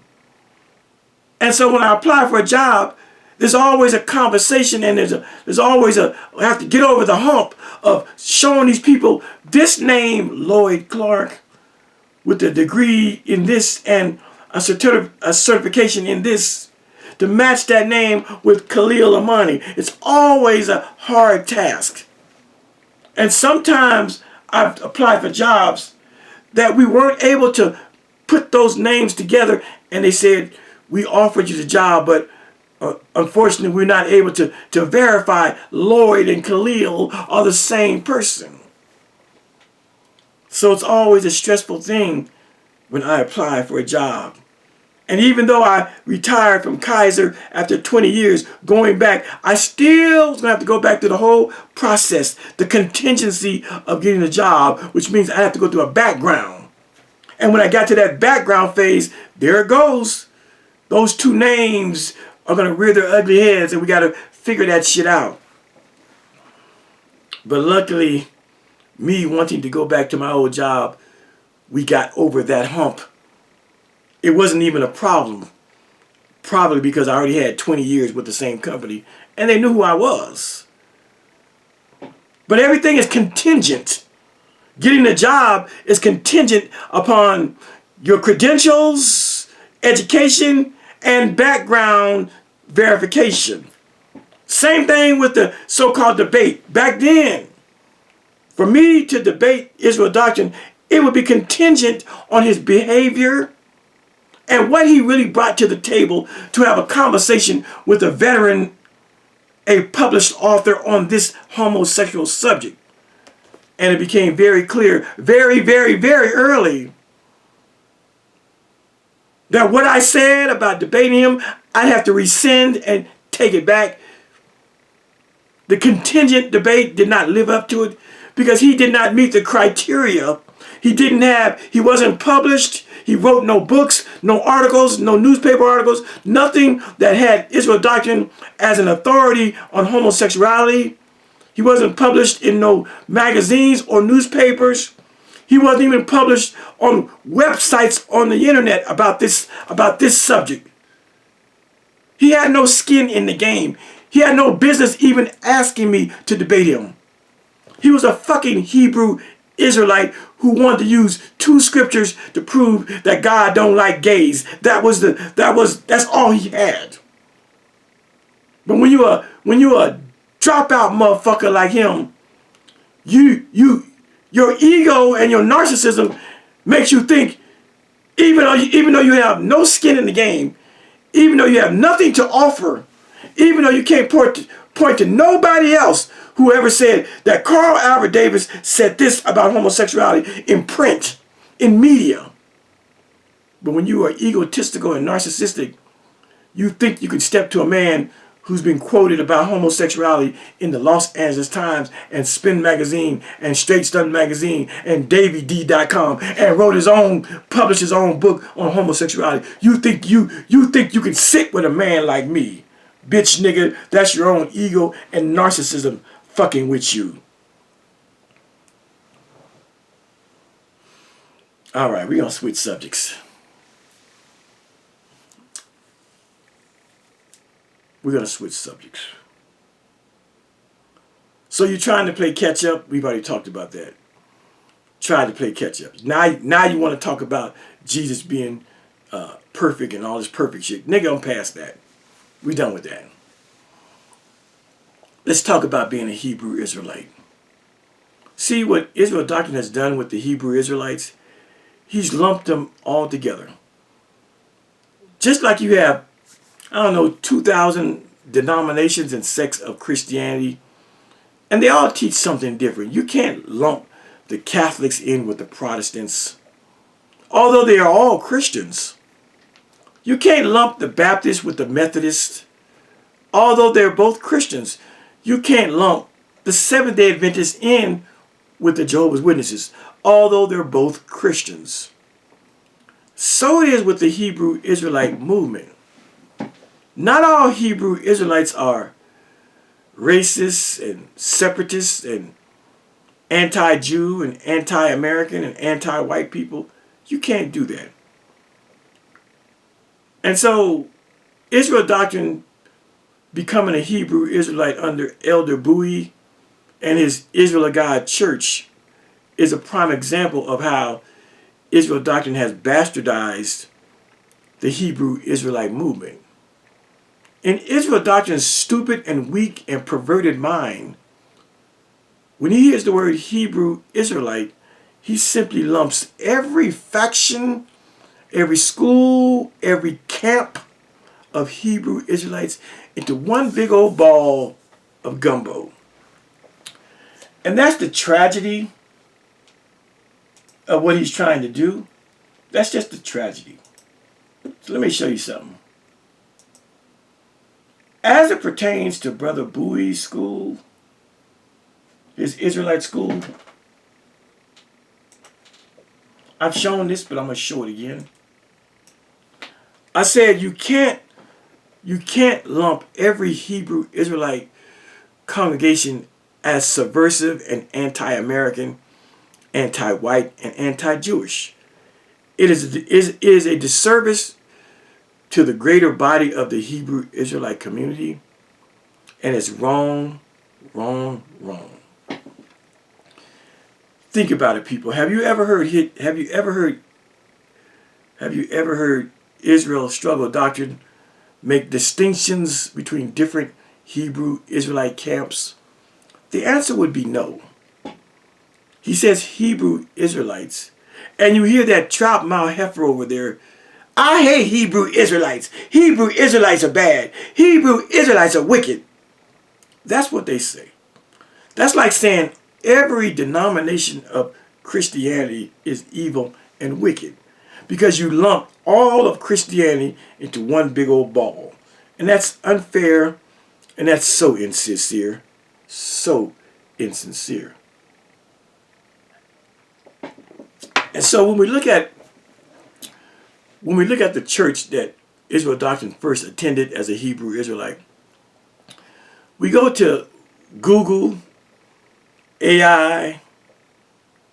And so when I apply for a job, there's always a conversation, and there's always I have to get over the hump of showing these people this name, Lloyd Clark, with a degree in this and a certification in this, to match that name with Khalil Amani. It's always a hard task. And sometimes I've applied for jobs that we weren't able to put those names together, and they said, "We offered you the job, but unfortunately, we're not able to verify Lloyd and Khalil are the same person." So it's always a stressful thing when I apply for a job. And even though I retired from Kaiser after 20 years, going back, I still was going to have to go back to the whole process, the contingency of getting a job, which means I have to go through a background. And when I got to that background phase, there it goes. Those two names are going to rear their ugly heads, and we got to figure that shit out. But luckily, me wanting to go back to my old job, we got over that hump. It wasn't even a problem. Probably because I already had 20 years with the same company, and they knew who I was. But everything is contingent. Getting a job is contingent upon your credentials, education, and background verification. Same thing with the so-called debate. Back then, for me to debate Israel doctrine, it would be contingent on his behavior and what he really brought to the table to have a conversation with a veteran, a published author on this homosexual subject. And it became very clear, very, very, very early, that what I said about debating him, I'd have to rescind and take it back. The contingent debate did not live up to it because he did not meet the criteria. He wasn't published. He wrote no books, no articles, no newspaper articles, nothing that had Israel doctrine as an authority on homosexuality. He wasn't published in no magazines or newspapers. He wasn't even published on websites on the internet about this subject. He had no skin in the game. He had no business even asking me to debate him. He was a fucking Hebrew Israelite who wanted to use 2 scriptures to prove that God don't like gays. That's all he had. But when you a dropout motherfucker like him, your ego and your narcissism makes you think, even though you have no skin in the game, even though you have nothing to offer, even though you can't point to nobody else who ever said that Carl Albert Davis said this about homosexuality in print, in media. But when you are egotistical and narcissistic, you think you can step to a man who's been quoted about homosexuality in the Los Angeles Times and Spin Magazine and Straight Stunt Magazine and DavyD.com and published his own book on homosexuality. You think you can sit with a man like me. Bitch nigga, that's your own ego and narcissism fucking with you. All right, we're gonna switch subjects. We're going to switch subjects. So you're trying to play catch up. We've already talked about that. Try to play catch up. Now you want to talk about Jesus being perfect and all this perfect shit. Nigga, I'm past that. We're done with that. Let's talk about being a Hebrew Israelite. See what Israel Doctrine has done with the Hebrew Israelites? He's lumped them all together. Just like you have, I don't know, 2,000 denominations and sects of Christianity, and they all teach something different. You can't lump the Catholics in with the Protestants, although they are all Christians. You can't lump the Baptists with the Methodists, although they're both Christians. You can't lump the Seventh-day Adventists in with the Jehovah's Witnesses, although they're both Christians. So it is with the Hebrew Israelite movement. Not all Hebrew Israelites are racist and separatists and anti-Jew and anti-American and anti-white people. You can't do that. And so Israel Doctrine becoming a Hebrew Israelite under Elder Bowie and his Israel of God Church is a prime example of how Israel Doctrine has bastardized the Hebrew Israelite movement. In Israel Doctrine's stupid and weak and perverted mind, when he hears the word Hebrew Israelite, he simply lumps every faction, every school, every camp of Hebrew Israelites into one big old ball of gumbo. And that's the tragedy of what he's trying to do. That's just the tragedy. So let me show you something. As it pertains to Brother Bowie's school, his Israelite school, I've shown this, but I'm going to show it again. I said you can't lump every Hebrew Israelite congregation as subversive and anti-American, anti-white, and anti-Jewish. It is a disservice to the greater body of the Hebrew Israelite community, and it's wrong, wrong, wrong. Think about it, people. Have you ever heard Israel Struggle Doctrine make distinctions between different Hebrew Israelite camps? The answer would be no. He says Hebrew Israelites, and you hear that trout mouth heifer over there. I hate Hebrew Israelites. Hebrew Israelites are bad. Hebrew Israelites are wicked. That's what they say. That's like saying every denomination of Christianity is evil and wicked, because you lump all of Christianity into one big old ball. And that's unfair, and that's so insincere. So insincere. And so when we look at the church that Israel Doctrine first attended as a Hebrew Israelite, we go to Google AI,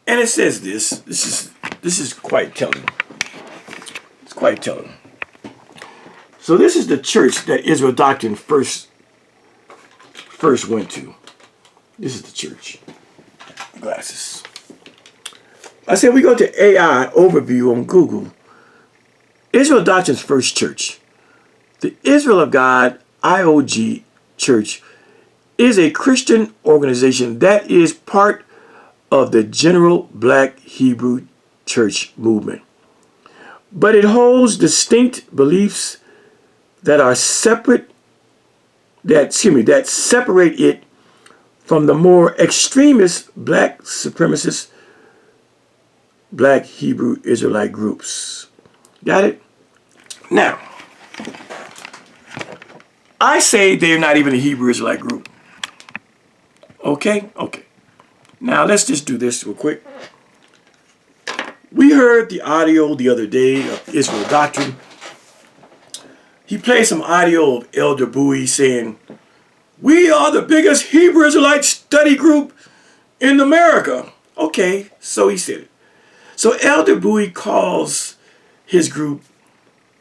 and it says this. This is quite telling. It's quite telling. So this is the church that Israel Doctrine first went to. This is the church. Glasses. I said we go to AI overview on Google. Israel Doctrine's first church. The Israel of God IOG Church is a Christian organization that is part of the general Black Hebrew church movement. But it holds distinct beliefs that are separate, that separate it from the more extremist Black supremacist Black Hebrew Israelite groups. Got it? Now, I say they're not even a Hebrew Israelite group. Okay? Okay. Now, let's just do this real quick. We heard the audio the other day of Israel Doctrine. He played some audio of Elder Bowie saying, "We are the biggest Hebrew Israelite study group in America." Okay, so he said it. So Elder Bowie calls his group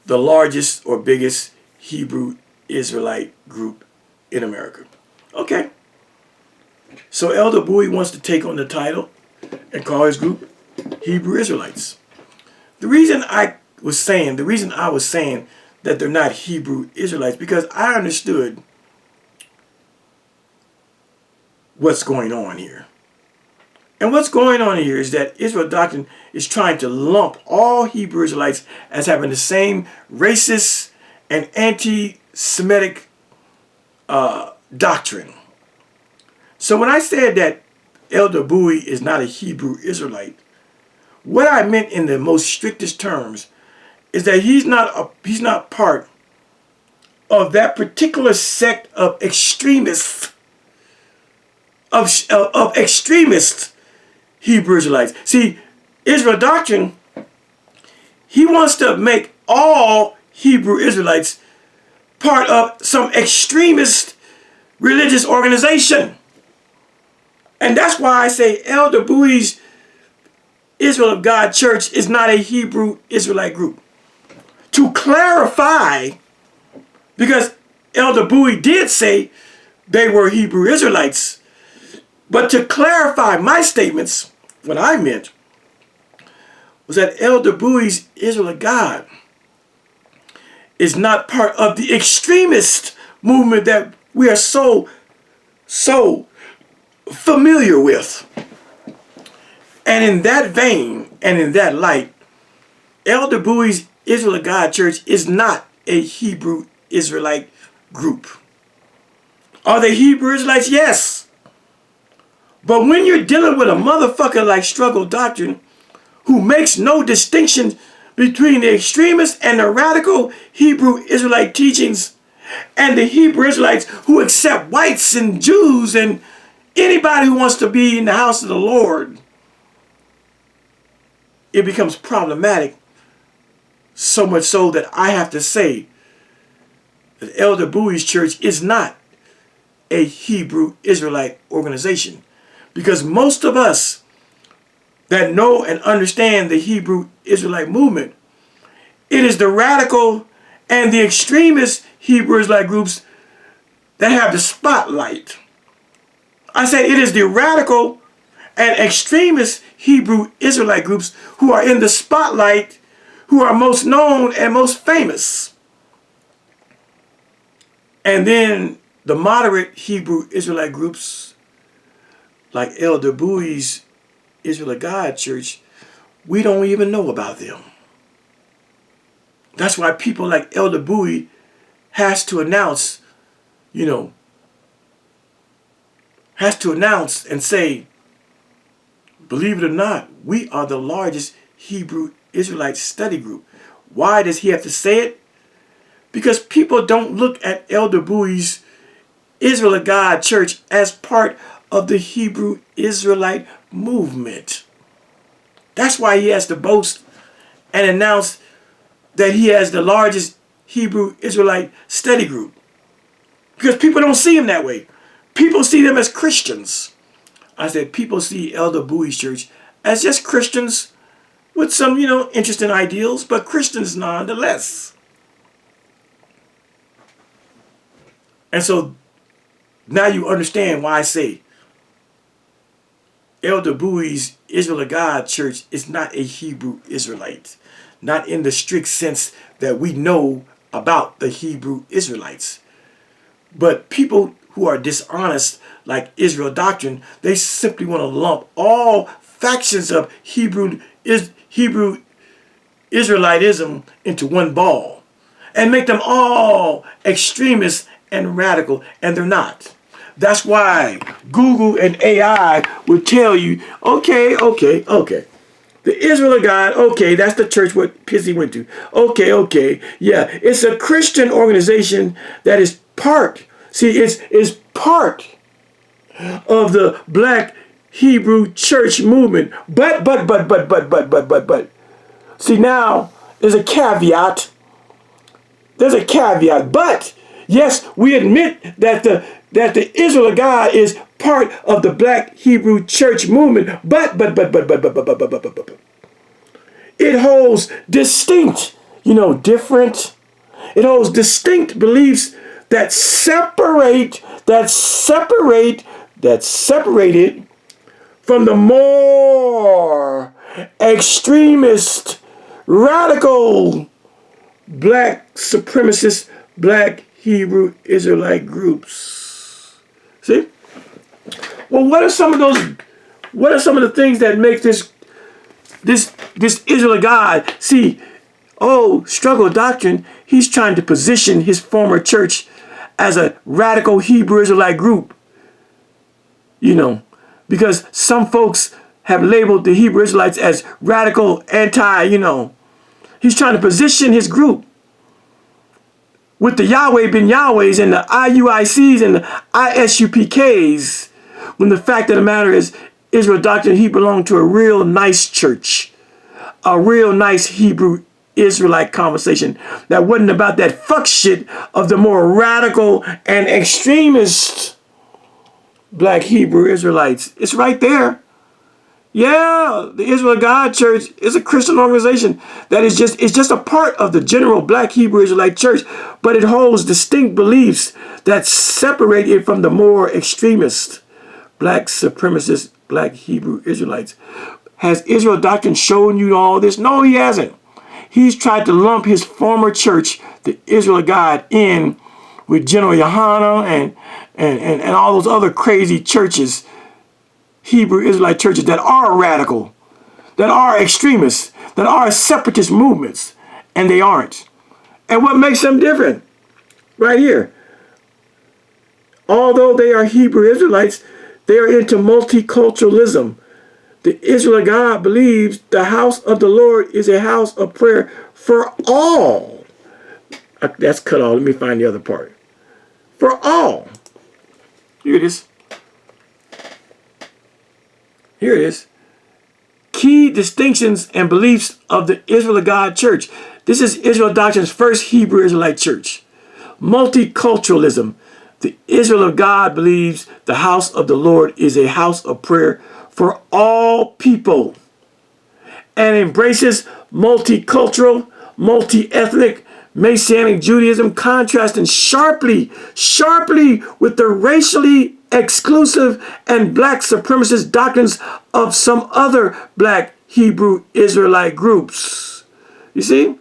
the largest or biggest Hebrew Israelite group in America. Okay. So Elder Bowie wants to take on the title and call his group Hebrew Israelites. The reason I was saying that they're not Hebrew Israelites, because I understood what's going on here. And what's going on here is that Israel Doctrine is trying to lump all Hebrew Israelites as having the same racist and anti-Semitic doctrine. So when I said that Elder Bowie is not a Hebrew Israelite, what I meant in the most strictest terms is that he's not part of that particular sect of extremists of extremist Hebrew Israelites. See, Israel Doctrine, he wants to make all Hebrew Israelites part of some extremist religious organization. And that's why I say Elder Bowie's Israel of God Church is not a Hebrew Israelite group. To clarify, because Elder Bowie did say they were Hebrew Israelites, but to clarify my statements, what I meant was that Elder Bowie's Israel of God is not part of the extremist movement that we are so familiar with. And in that vein and in that light, Elder Bowie's Israel of God Church is not a Hebrew Israelite group. Are they Hebrew Israelites? Yes. But when you're dealing with a motherfucker like Struggle Doctrine, who makes no distinction between the extremists and the radical Hebrew Israelite teachings, and the Hebrew Israelites who accept whites and Jews and anybody who wants to be in the house of the Lord, it becomes problematic. So much so that I have to say that Elder Bowie's church is not a Hebrew Israelite organization. Because most of us that know and understand the Hebrew Israelite movement, it is the radical and the extremist Hebrew Israelite groups that have the spotlight. I say it is the radical and extremist Hebrew Israelite groups who are in the spotlight, who are most known and most famous. And then the moderate Hebrew Israelite groups, like Elder Bowie's Israel of God Church, we don't even know about them. That's why people like Elder Bowie has to announce, has to announce and say, believe it or not, we are the largest Hebrew Israelite study group. Why does he have to say it? Because people don't look at Elder Bowie's Israel of God Church as part of the Hebrew Israelite movement. That's why he has to boast and announce that he has the largest Hebrew Israelite study group. Because people don't see him that way. People see them as Christians. I said people see Elder Bowie's church as just Christians with some, interesting ideals, but Christians nonetheless. And so now you understand why I say Elder Bowie's Israel of God church is not a Hebrew Israelite. Not in the strict sense that we know about the Hebrew Israelites. But people who are dishonest, like Israel Doctrine, they simply want to lump all factions of Hebrew Israelitism into one ball and make them all extremists and radical, and they're not. That's why Google and AI will tell you, okay. The Israel of God, okay, that's the church what Pizzy went to. Okay, yeah, it's a Christian organization that is part. See, it's part of the Black Hebrew church movement. But. See, now there's a caveat. But yes, we admit that the Israel of God is part of the Black Hebrew church movement. But. It holds distinct, different. It holds distinct beliefs that separate it from the more extremist, radical, black supremacist, Black Hebrew Israelite groups. See? Well, what are some of the things that make this Israel of God? See, Struggle Doctrine, he's trying to position his former church as a radical Hebrew Israelite group. Because some folks have labeled the Hebrew Israelites as radical anti, He's trying to position his group with the Yahweh ben Yahwehs and the IUICs and the ISUPKs, when the fact of the matter is, Israel Doctrine, he belonged to a real nice church, a real nice Hebrew Israelite conversation that wasn't about that fuck shit of the more radical and extremist Black Hebrew Israelites. It's right there. Yeah, the Israel of God Church is a Christian organization that is just a part of the general Black Hebrew Israelite church, but it holds distinct beliefs that separate it from the more extremist Black supremacist Black Hebrew Israelites. Has Israel Doctrine shown you all this? No, he hasn't. He's tried to lump his former church, the Israel of God, in with General Yohana and all those other crazy churches, Hebrew Israelite churches that are radical, that are extremists, that are separatist movements, and they aren't. And what makes them different? Right here. Although they are Hebrew Israelites, they are into multiculturalism. The Israel of God believes the house of the Lord is a house of prayer for all. That's cut off. Let me find the other part. For all. Here it is. Here it is. Key distinctions and beliefs of the Israel of God church. This is Israel Doctrine's first Hebrew Israelite church. Multiculturalism. The Israel of God believes the house of the Lord is a house of prayer for all people and embraces multicultural, multi-ethnic, Messianic Judaism, contrasting sharply with the racially exclusive and Black supremacist doctrines of some other Black Hebrew Israelite groups. You see?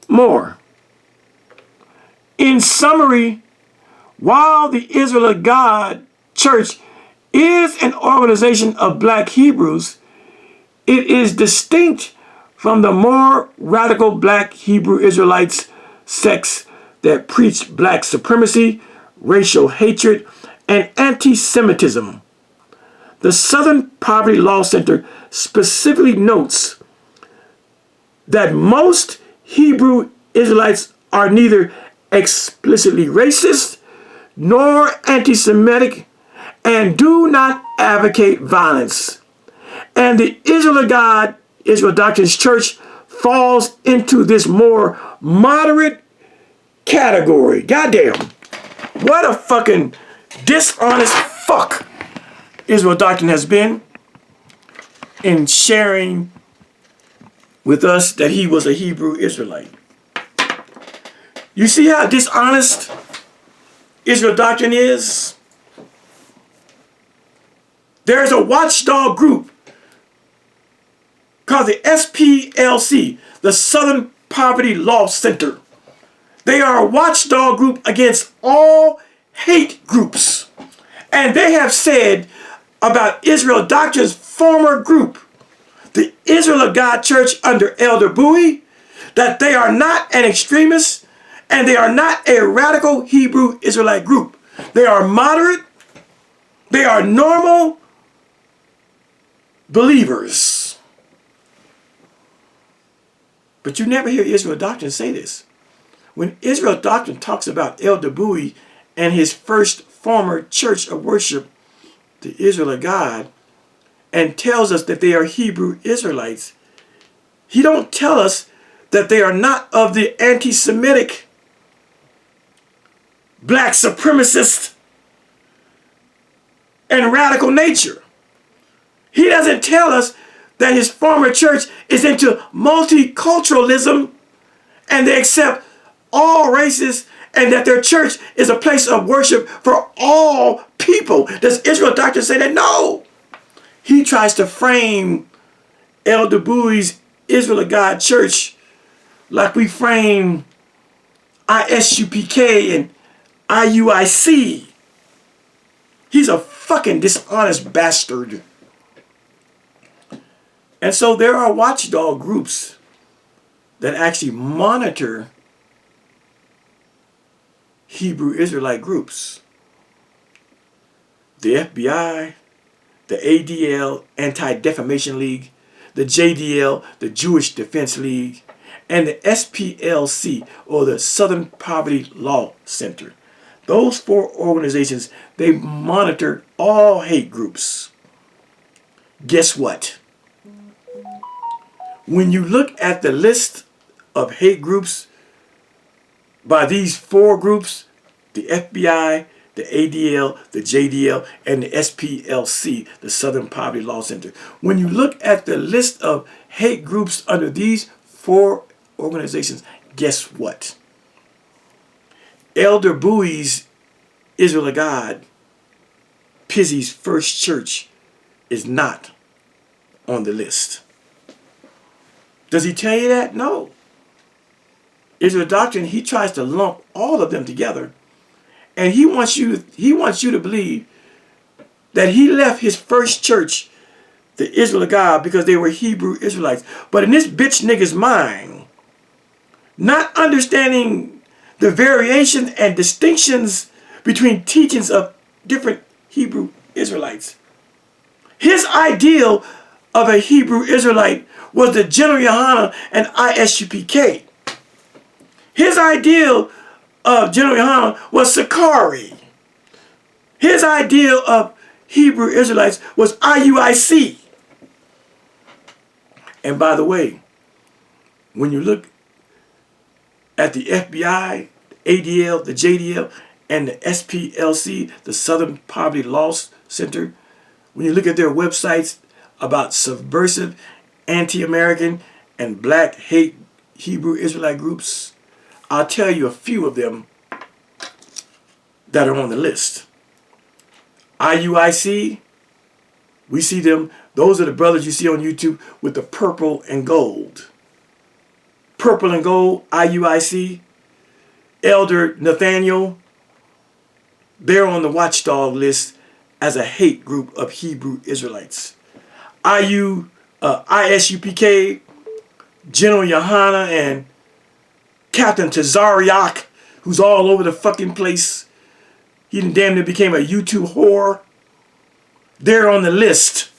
More. In summary, while the Israel of God Church is an organization of Black Hebrews, it is distinct from the more radical Black Hebrew Israelites sects that preach Black supremacy, racial hatred, and anti-Semitism. The Southern Poverty Law Center specifically notes that most Hebrew Israelites are neither explicitly racist nor anti-Semitic and do not advocate violence. And the Israel of God, Israel Doctrine's church, falls into this more moderate category. Goddamn. What a fucking dishonest fuck. Israel Doctrine has been in sharing with us that he was a Hebrew Israelite. You see how dishonest Israel Doctrine is? There's a watchdog group called the SPLC, the Southern Poverty Law Center. They are a watchdog group against all hate groups. And they have said about Israel Doctrine's former group, the Israel of God Church under Elder Bowie, that they are not an extremist and they are not a radical Hebrew Israelite group. They are moderate. They are normal believers. But you never hear Israel Doctrine say this. When Israel Doctrine talks about Elder Bowie and his first former church of worship, the Israel of God, and tells us that they are Hebrew Israelites, he don't tell us that they are not of the antisemitic, black supremacist, and radical nature. He doesn't tell us that his former church is into multiculturalism and they accept all races and that their church is a place of worship for all people. Does Israel Doctrine say that? No. He tries to frame Elder Bowie's Israel of God Church like we frame ISUPK and IUIC. He's a fucking dishonest bastard. And so there are watchdog groups that actually monitor Hebrew Israelite groups. The FBI, the ADL, Anti-Defamation League, the JDL, the Jewish Defense League, and the SPLC, or the Southern Poverty Law Center. Those four organizations, they monitor all hate groups. Guess what? When you look at the list of hate groups by these four groups, the FBI, the ADL, the JDL, and the SPLC, the Southern Poverty Law Center. When you look at the list of hate groups under these four organizations, guess what? Elder Bowie's Israel of God, Pizzy's first church, is not on the list. Does he tell you that? No. Israel Doctrine, he tries to lump all of them together. And he wants you to believe that he left his first church, the Israel of God, because they were Hebrew Israelites. But in this bitch nigga's mind, not understanding the variations and distinctions between teachings of different Hebrew Israelites, his ideal of a Hebrew Israelite was the General Yohana and ISUPK. His ideal of General Yohana was Sakari. His ideal of Hebrew Israelites was IUIC. And by the way, when you look at the FBI, the ADL, the JDL, and the SPLC, the Southern Poverty Law Center, when you look at their websites about subversive, anti-American, and black hate Hebrew Israelite groups, I'll tell you a few of them that are on the list. IUIC, we see them, those are the brothers you see on YouTube with the purple and gold. Purple and gold, IUIC, Elder Nathaniel, they're on the watchdog list as a hate group of Hebrew Israelites. ISUPK, General Yohana, and Captain Tazariak, who's all over the fucking place. He damn near became a YouTube whore. They're on the list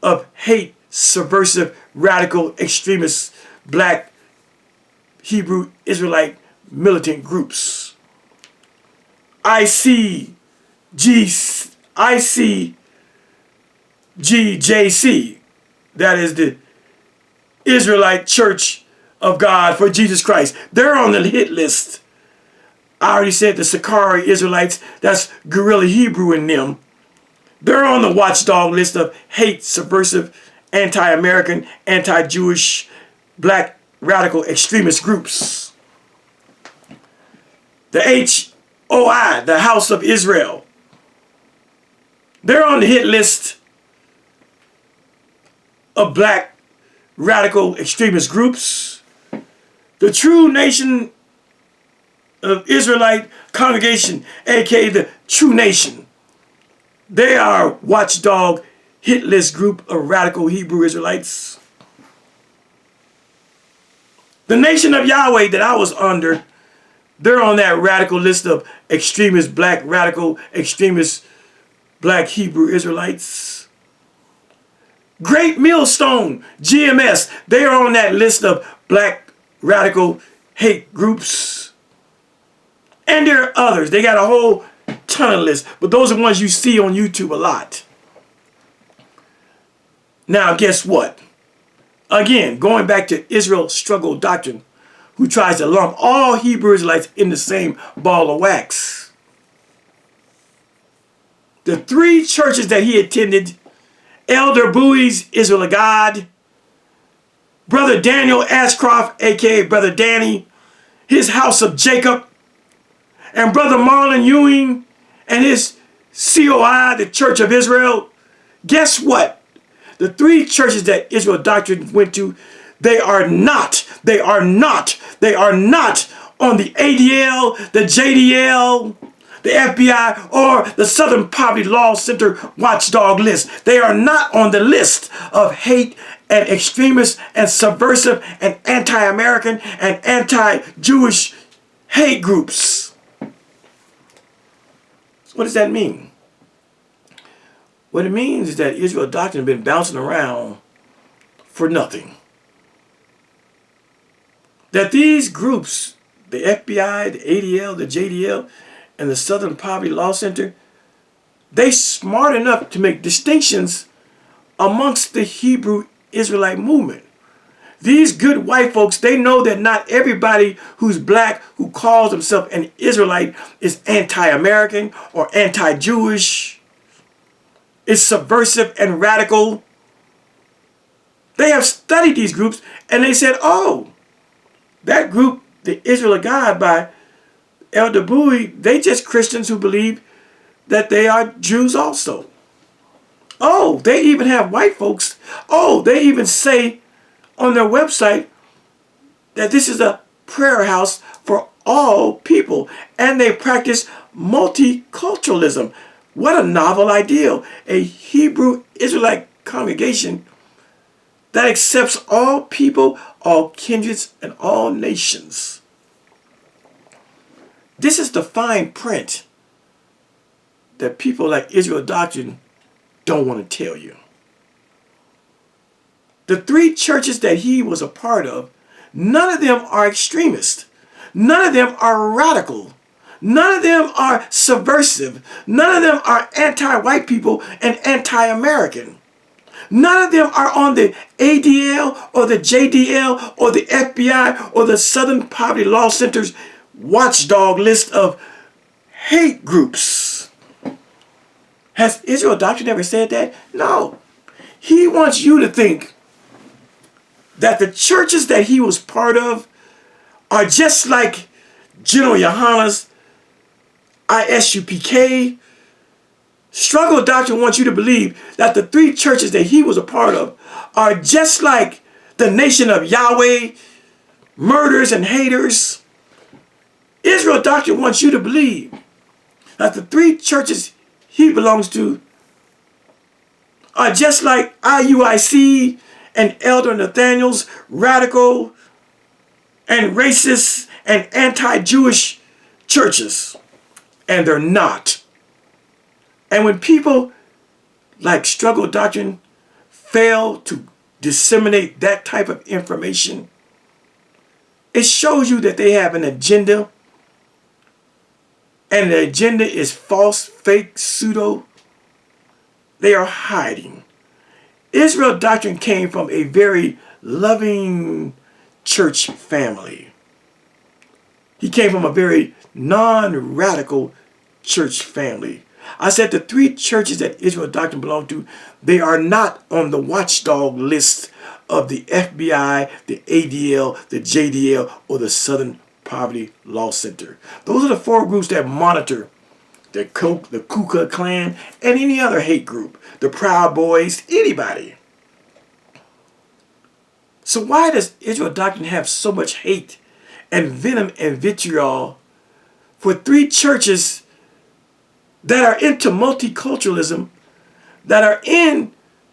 of hate, subversive, radical, extremist, black, Hebrew Israelite militant groups. ICGJC, that is the Israelite Church of God for Jesus Christ. They're on the hit list. I already said the Sakari Israelites, that's Guerrilla Hebrew in them. They're on the watchdog list of hate, subversive, anti-American, anti-Jewish, black radical extremist groups. The HOI, the House of Israel. They're on the hit list of black radical extremist groups. The True Nation of Israelite Congregation, aka the True Nation. They are a watchdog hit list group of radical Hebrew Israelites. The Nation of Yahweh that I was under, they're on that radical list of extremist black radical extremist black Hebrew Israelites. Great Millstone, GMS, they are on that list of black radical hate groups. And there are others. They got a whole ton of lists, but those are the ones you see on YouTube a lot. Now, guess what? Again, going back to Israel struggle doctrine, who tries to lump all Hebrew Israelites in the same ball of wax. The three churches that he attended, Elder Bowie's Israel of God, Brother Daniel Ashcroft, aka Brother Danny, his House of Jacob, and Brother Marlon Ewing and his COI, the Church of Israel. Guess what? The three churches that Israel Doctrine went to, they are not on the ADL, the JDL, the FBI, or the Southern Poverty Law Center watchdog list. They are not on the list of hate and extremist and subversive and anti-American and anti-Jewish hate groups. So what does that mean? What it means is that Israel Doctrine has been bouncing around for nothing. That these groups, the FBI, the ADL, the JDL, and the Southern Poverty Law Center, they smart enough to make distinctions amongst the Hebrew Israelite movement. These good white folks, they know that not everybody who's black, who calls himself an Israelite, is anti-American or anti-Jewish, is subversive and radical. They have studied these groups and they said, oh, that group, the Israel of God by Elder Bowie, they just Christians who believe that they are Jews also. Oh, they even have white folks. Oh, they even say on their website that this is a prayer house for all people, and they practice multiculturalism. What a novel idea. A Hebrew Israelite congregation that accepts all people, all kindreds, and all nations. This is the fine print that people like Israel Doctrine don't want to tell you. The three churches that he was a part of, none of them are extremist. None of them are radical. None of them are subversive. None of them are anti-white people and anti-American. None of them are on the ADL or the JDL or the FBI or the Southern Poverty Law Center's watchdog list of hate groups. Has Israel Doctrine ever said that? No. He wants you to think that the churches that he was part of are just like General Yohana's ISUPK. Struggle Doctrine wants you to believe that the three churches that he was a part of are just like the Nation of Yahweh, murderers and haters. Israel Doctrine wants you to believe that the three churches he belongs to are just like IUIC and Elder Nathaniel's radical and racist and anti-Jewish churches. And they're not. And when people like Struggle Doctrine fail to disseminate that type of information, it shows you that they have an agenda, and the agenda is false, fake, pseudo. They are hiding. Israel Doctrine came from a very loving church family. He came from a very non-radical church family. I said the three churches that Israel Doctrine belong to, they are not on the watchdog list of the FBI, the ADL, the JDL, or the Southern Poverty Law Center. Those are the four groups that monitor the Ku Klux Klan and any other hate group, the Proud Boys, anybody. So why does Israel Doctrine have so much hate and venom and vitriol for three churches that are into multiculturalism, that are into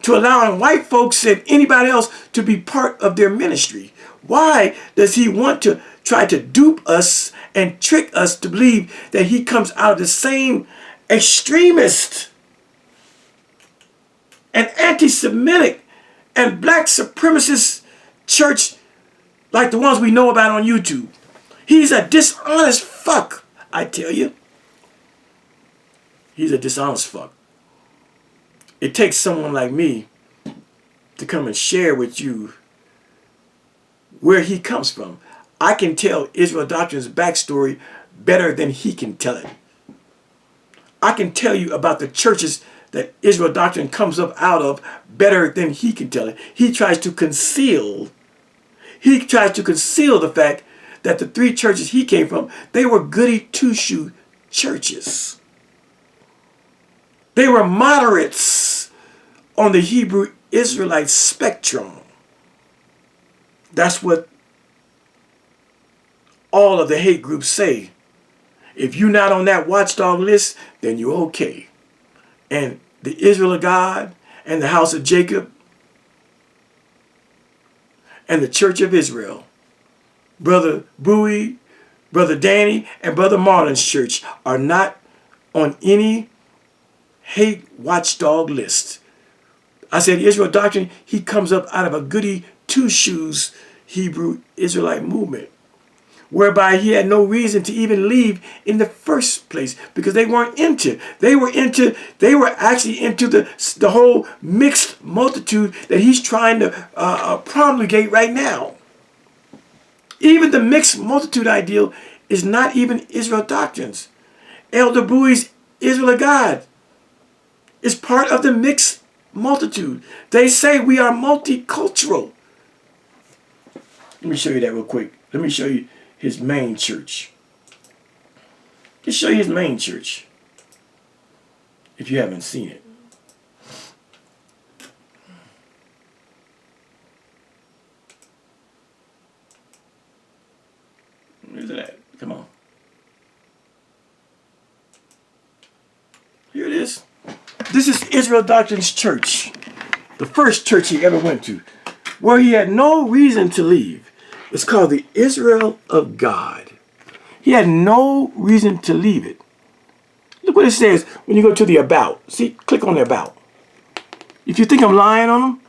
allowing white folks and anybody else to be part of their ministry? Why does he want to try to dupe us and trick us to believe that he comes out of the same extremist and anti-Semitic and black supremacist church like the ones we know about on YouTube? He's a dishonest fuck, I tell you. He's a dishonest fuck. It takes someone like me to come and share with you where he comes from. I can tell Israel Doctrine's backstory better than he can tell it. I can tell you about the churches that Israel Doctrine comes up out of better than he can tell it. He tries to conceal the fact that the three churches he came from, they were goody two-shoe churches. They were moderates on the Hebrew Israelite spectrum. That's what all of the hate groups say. If you're not on that watchdog list, then you're okay. And the Israel of God and the house of Jacob and the Church of Israel, Brother Bowie, Brother Danny, and Brother Marlon's church are not on any hate watchdog list. I said Israel Doctrine, he comes up out of a goody two-shoes Hebrew Israelite movement, whereby he had no reason to even leave in the first place because they were actually into the whole mixed multitude that he's trying to promulgate right now. Even the mixed multitude ideal is not even Israel Doctrines. Elder Bowie's Israel of God is part of the mixed multitude. They say we are multicultural. Let me show you that real quick. Let me show you his main church. Just show you his main church if you haven't seen it. Where's it at? Come on. Here it is. This is Israel Doctrine's church. The first church he ever went to, where he had no reason to leave. It's called the Israel of God. He had no reason to leave it. Look what it says when you go to the About. See, click on the About. If you think I'm lying on them,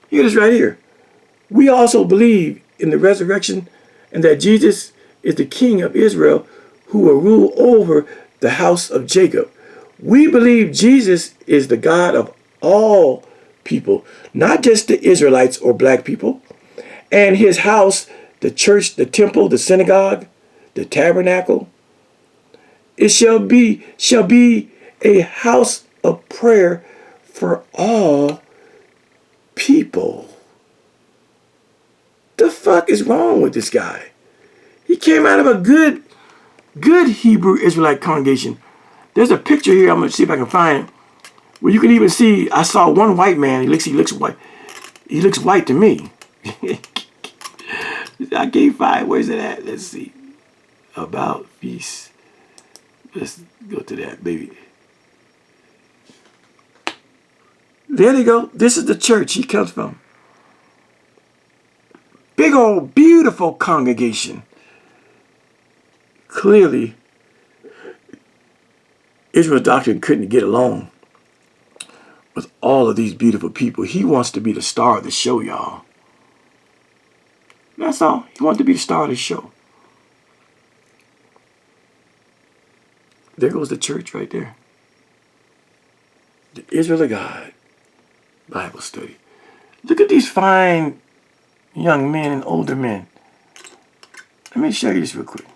here it is right here. We also believe in the resurrection and that Jesus is the King of Israel who will rule over the house of Jacob. We believe Jesus is the God of all people, not just the Israelites or black people, and his house, the church, the temple, the synagogue, the tabernacle, it shall be a house of prayer for all people. The fuck is wrong with this guy? He came out of a good Hebrew Israelite congregation. There's a picture here, I'm going to see if I can find it, where you can even see, I saw one white man, he looks white. He looks white to me. I can't find, where's it at? Let's see. About feast. Let's go to that, baby. There they go. This is the church he comes from. Big old beautiful congregation. Clearly, Israel Doctrine couldn't get along with all of these beautiful people. He wants to be the star of the show, y'all. That's all. He wants to be the star of the show. There goes the church right there. The Israel of God Bible study. Look at these fine young men and older men. Let me show you this real quick.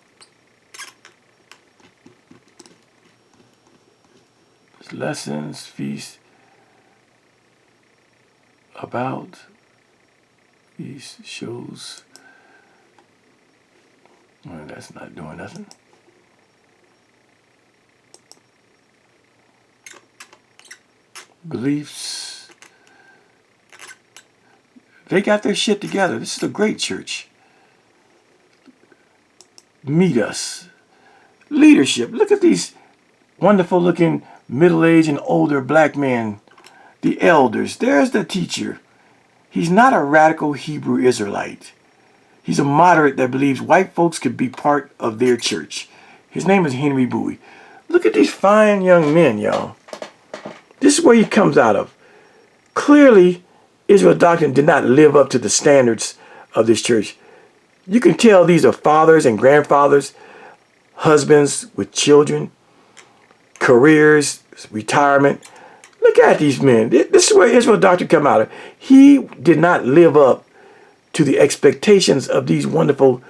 lessons, feast, about, feast, shows. Well, that's not doing nothing. Beliefs. They got their shit together. This is a great church. Meet us. Leadership. Look at these wonderful looking middle-aged and older black men. The elders. There's the teacher. He's not a radical Hebrew Israelite. He's a moderate that believes white folks could be part of their church. His name is Henry Bowie. Look at these fine young men, y'all. This is where he comes out of. Clearly, Israel Doctrine did not live up to the standards of this church. You can tell these are fathers and grandfathers, husbands with children, careers, retirement. Look at these men. This is where Israel Doctrine come out of. He did not live up to the expectations of these wonderful,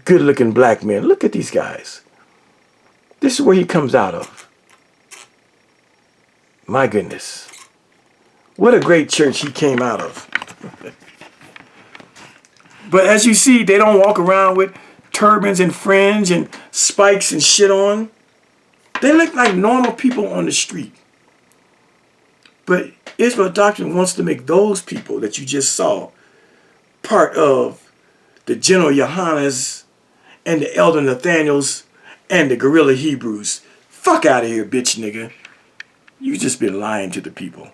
good-looking black men. Look at these guys. This is where he comes out of. My goodness. What a great church he came out of. But as you see, they don't walk around with turbans and fringe and spikes and shit on. They look like normal people on the street. But Israel Doctrine wants to make those people that you just saw part of the General Yohanas and the Elder Nathaniels and the Guerrilla Hebrews. Fuck out of here, bitch nigga. You just been lying to the people.